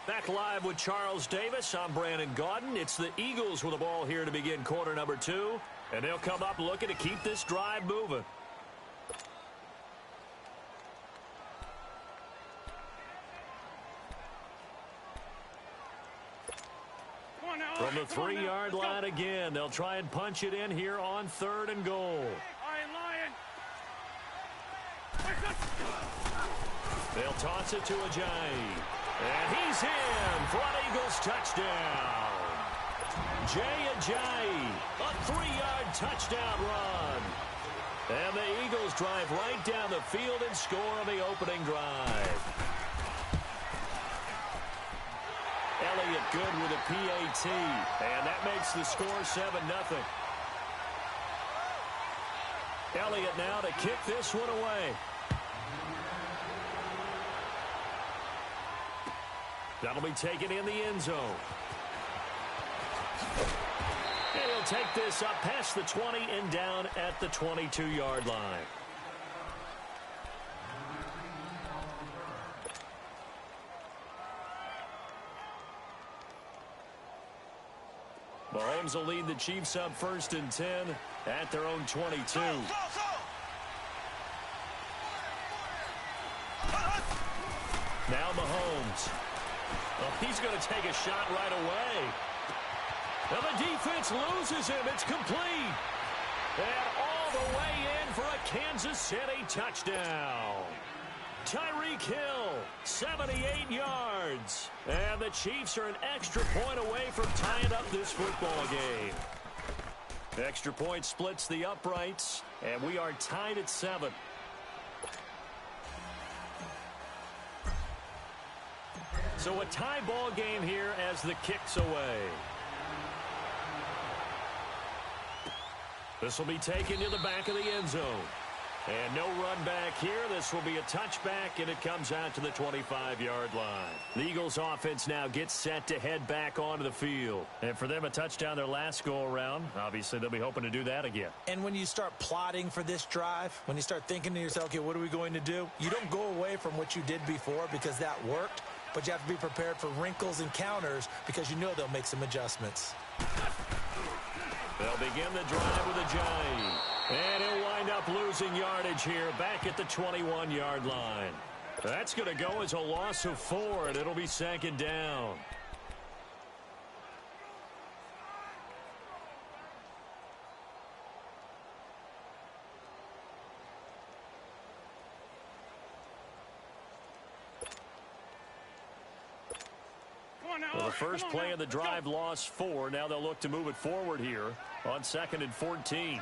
Back live with Charles Davis. I'm Brandon Gaudin. It's the Eagles with the ball here to begin quarter number 2. And they'll come up looking to keep this drive moving. From the 3-yard line again, they'll try and punch it in here on 3rd and goal. They'll toss it to Ajayi. And he's in for an Eagles touchdown. Jay Ajayi, a 3-yard touchdown run. And the Eagles drive right down the field and score on the opening drive. Elliott good with a PAT. And that makes the score 7-0. Elliott now to kick this one away. That'll be taken in the end zone. And he'll take this up past the 20 and down at the 22-yard line. Mahomes will lead the Chiefs up 1st and 10 at their own 22. Now Mahomes. Well, he's going to take a shot right away. Now the defense loses him. It's complete. And all the way in for a Kansas City touchdown. Tyreek Hill, 78 yards. And the Chiefs are an extra point away from tying up this football game. Extra point splits the uprights, and we are tied at 7. So a tie ball game here as the kick's away. This will be taken to the back of the end zone. And no run back here. This will be a touchback, and it comes out to the 25-yard line. The Eagles offense now gets set to head back onto the field. And for them, a touchdown their last go-around. Obviously, they'll be hoping to do that again. And when you start plotting for this drive, when you start thinking to yourself, okay, what are we going to do? You don't go away from what you did before because that worked, but you have to be prepared for wrinkles and counters because you know they'll make some adjustments. They'll begin the drive with Ajayi. And he'll wind up losing yardage here back at the 21-yard line. That's going to go as a loss of 4, and it'll be 2nd down. Well, the first play of the drive lost 4. Now they'll look to move it forward here on 2nd and 14.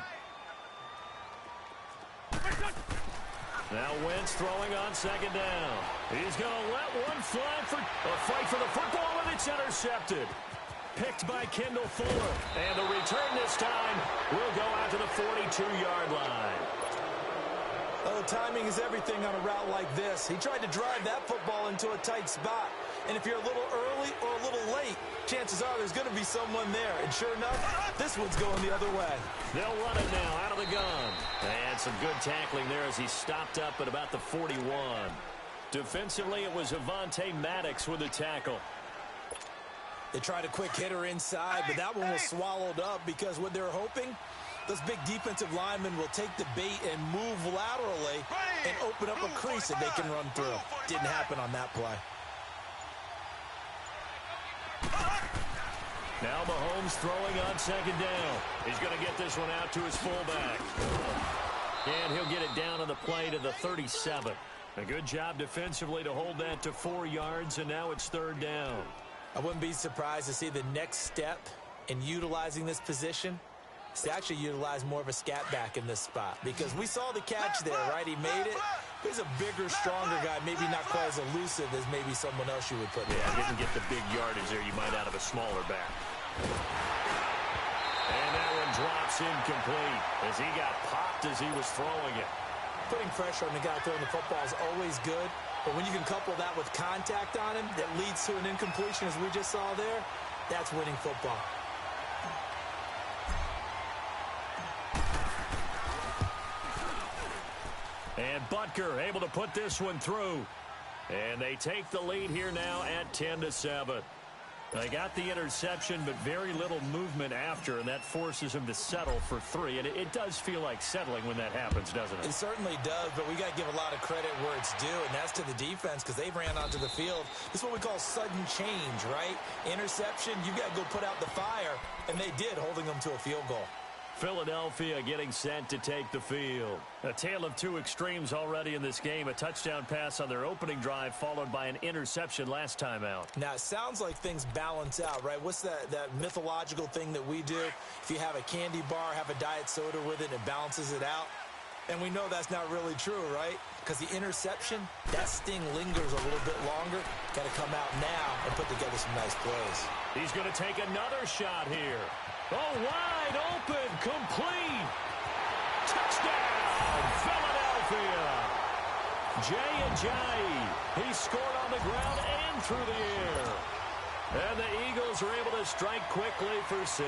Now Wentz throwing on 2nd down. He's going to let one fly for a fight for the football, and it's intercepted. Picked by Kendall Fuller. And the return this time will go out to the 42-yard line. Oh, timing is everything on a route like this. He tried to drive that football into a tight spot. And if you're a little early or a little late, chances are there's going to be someone there. And sure enough, this one's going the other way. They'll run it now out of the gun. And some good tackling there as he stopped up at about the 41. Defensively, it was Avonte Maddox with a tackle. They tried a quick hitter inside, but that one was swallowed up because what they're hoping, those big defensive linemen will take the bait and move laterally and open up a crease that they can run through. Didn't happen on that play. Now Mahomes throwing on 2nd down. He's going to get this one out to his fullback. And he'll get it down on the play to the 37. A good job defensively to hold that to 4 yards, and now it's 3rd down. I wouldn't be surprised to see the next step in utilizing this position is to actually utilize more of a scat back in this spot, because we saw the catch there, right? He made it. He's a bigger, stronger guy, maybe not quite as elusive as maybe someone else you would put there. Yeah, didn't get the big yardage there you might out of a smaller back. And that one drops incomplete as he got popped as he was throwing it. Putting pressure on the guy throwing the football is always good, but when you can couple that with contact on him that leads to an incompletion, as we just saw there, that's winning football. And Butker able to put this one through. And they take the lead here now at 10-7. They got the interception, but very little movement after, and that forces him to settle for 3. And it does feel like settling when that happens, doesn't it? It certainly does, but we got to give a lot of credit where it's due, and that's to the defense, because they ran onto the field. This is what we call sudden change, right? Interception, you got to go put out the fire, and they did, holding them to a field goal. Philadelphia getting set to take the field. A tale of 2 extremes already in this game. A touchdown pass on their opening drive followed by an interception last time out. Now, it sounds like things balance out, right? What's that mythological thing that we do? If you have a candy bar, have a diet soda with it, it balances it out. And we know that's not really true, right? Because the interception, that sting lingers a little bit longer. Got to come out now and put together some nice plays. He's going to take another shot here. Oh, wide open, complete. Touchdown, Philadelphia. Jay Ajayi, he scored on the ground and through the air. And the Eagles are able to strike quickly for 6.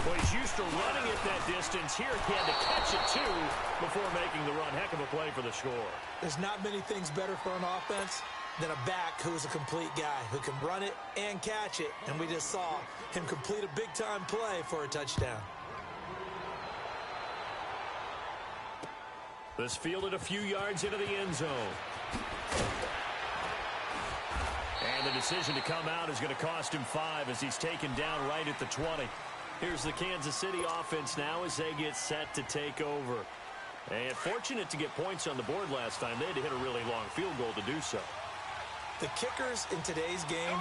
Well, he's used to running it that distance. Here he had to catch it, too, before making the run. Heck of a play for the score. There's not many things better for an offense than a back who's a complete guy who can run it and catch it. And we just saw him complete a big-time play for a touchdown. This fielded a few yards into the end zone. And the decision to come out is going to cost him 5 as he's taken down right at the 20. Here's the Kansas City offense now as they get set to take over. And fortunate to get points on the board last time. They had to hit a really long field goal to do so. The kickers in today's game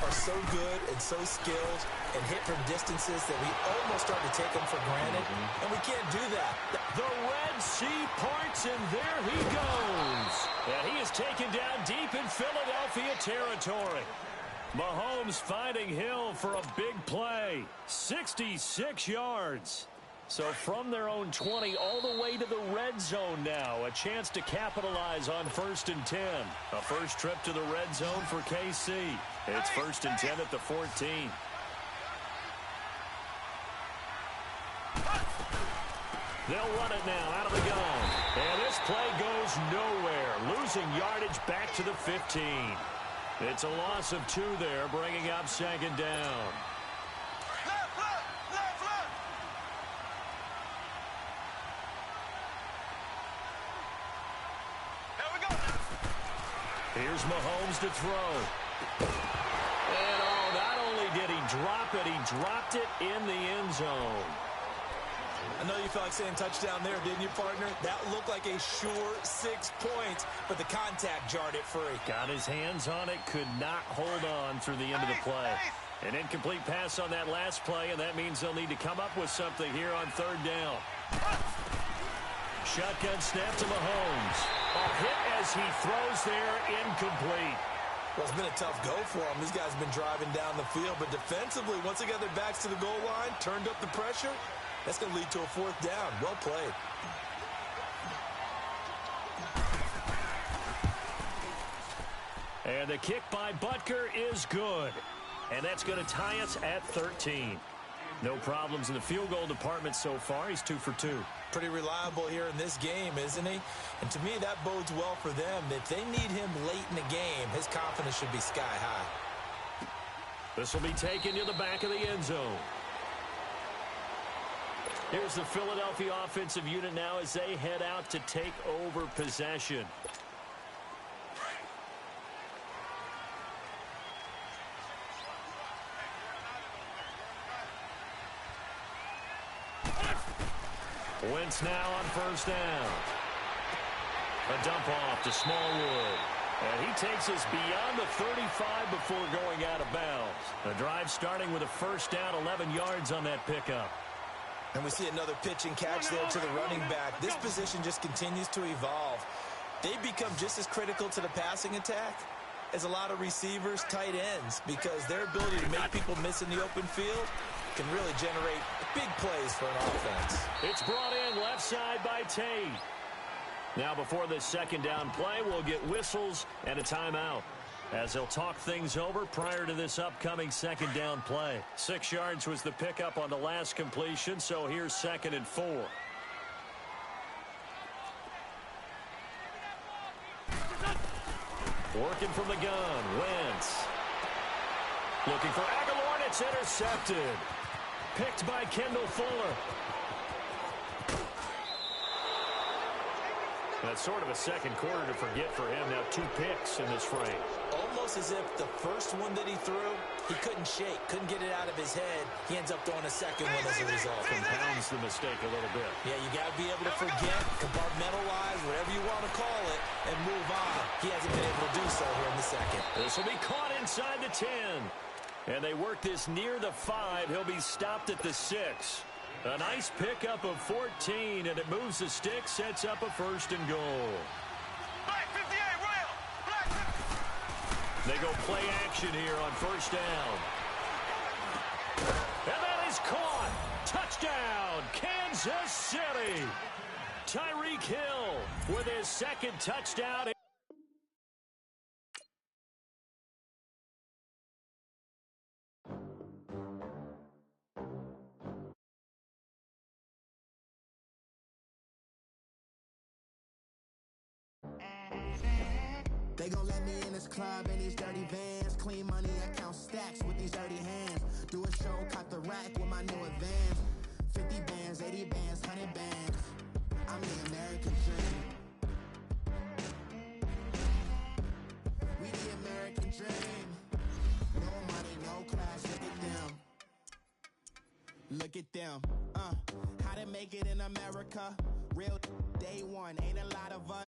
are so good and so skilled and hit from distances that we almost start to take them for granted, and we can't do that. The Red Sea parts, and there he goes. And he is taken down deep in Philadelphia territory. Mahomes finding Hill for a big play. 66 yards. So from their own 20 all the way to the red zone now. A chance to capitalize on 1st and 10. A first trip to the red zone for KC. It's 1st and 10 at the 14. They'll run it now out of the gun. And this play goes nowhere. Losing yardage back to the 15. It's a loss of 2 there, bringing up 2nd down. Here's Mahomes to throw. And not only did he drop it, he dropped it in the end zone. I know you felt like saying touchdown there, didn't you, partner? That looked like a sure 6 points, but the contact jarred it free. Got his hands on it, could not hold on through the end of the play. An incomplete pass on that last play, and that means they'll need to come up with something here on third down. Shotgun snap to Mahomes. A hit as he throws there, incomplete. Well, it's been a tough go for them. These guys have been driving down the field, but defensively, once they got their backs to the goal line, turned up the pressure, that's going to lead to a fourth down. Well played. And the kick by Butker is good. And that's going to tie us at 13. No problems in the field goal department so far. He's 2 for 2. Pretty reliable here in this game, isn't he? And to me, that bodes well for them. If they need him late in the game, his confidence should be sky high. This will be taken to the back of the end zone. Here's the Philadelphia offensive unit now as they head out to take over possession. Wentz now on first down. A dump off to Smallwood. And he takes us beyond the 35 before going out of bounds. The drive starting with a first down, 11 yards on that pickup. And we see another pitch and catch there to the running back. This position just continues to evolve. They become just as critical to the passing attack as a lot of receivers, tight ends, because their ability to make people miss in the open field can really generate big plays for an offense. It's brought in left side by Tate. Now before this second down play, we'll get whistles and a timeout as they'll talk things over prior to this upcoming second down play. 6 yards was the pickup on the last completion, so here's 2nd and 4. Working from the gun, Wentz. Looking for Aguilar, and it's intercepted. Picked by Kendall Fuller. That's sort of a second quarter to forget for him. Now 2 picks in this frame. Almost as if the first one that he threw, he couldn't shake, couldn't get it out of his head. He ends up throwing a second one as a result. Compounds the mistake a little bit. Yeah, you got to be able to forget, compartmentalize, whatever you want to call it, and move on. He hasn't been able to do so here in the second. This will be caught inside the 10. And they work this near the 5. He'll be stopped at the 6. A nice pickup of 14, and it moves the stick, sets up a 1st and goal. Black 58, Royal! Black 58. They go play action here on first down. And that is caught. Touchdown, Kansas City. Tyreek Hill with his 2nd touchdown. They gon' let me in this club in these dirty vans. Clean money, I count stacks with these dirty hands. Do a show, cop the rack with my new advance. 50 bands, 80 bands, 100 bands. I'm the American dream. We the American dream. No money, no class, look at them. Look at them, how to make it in America. Real day one, ain't a lot of us.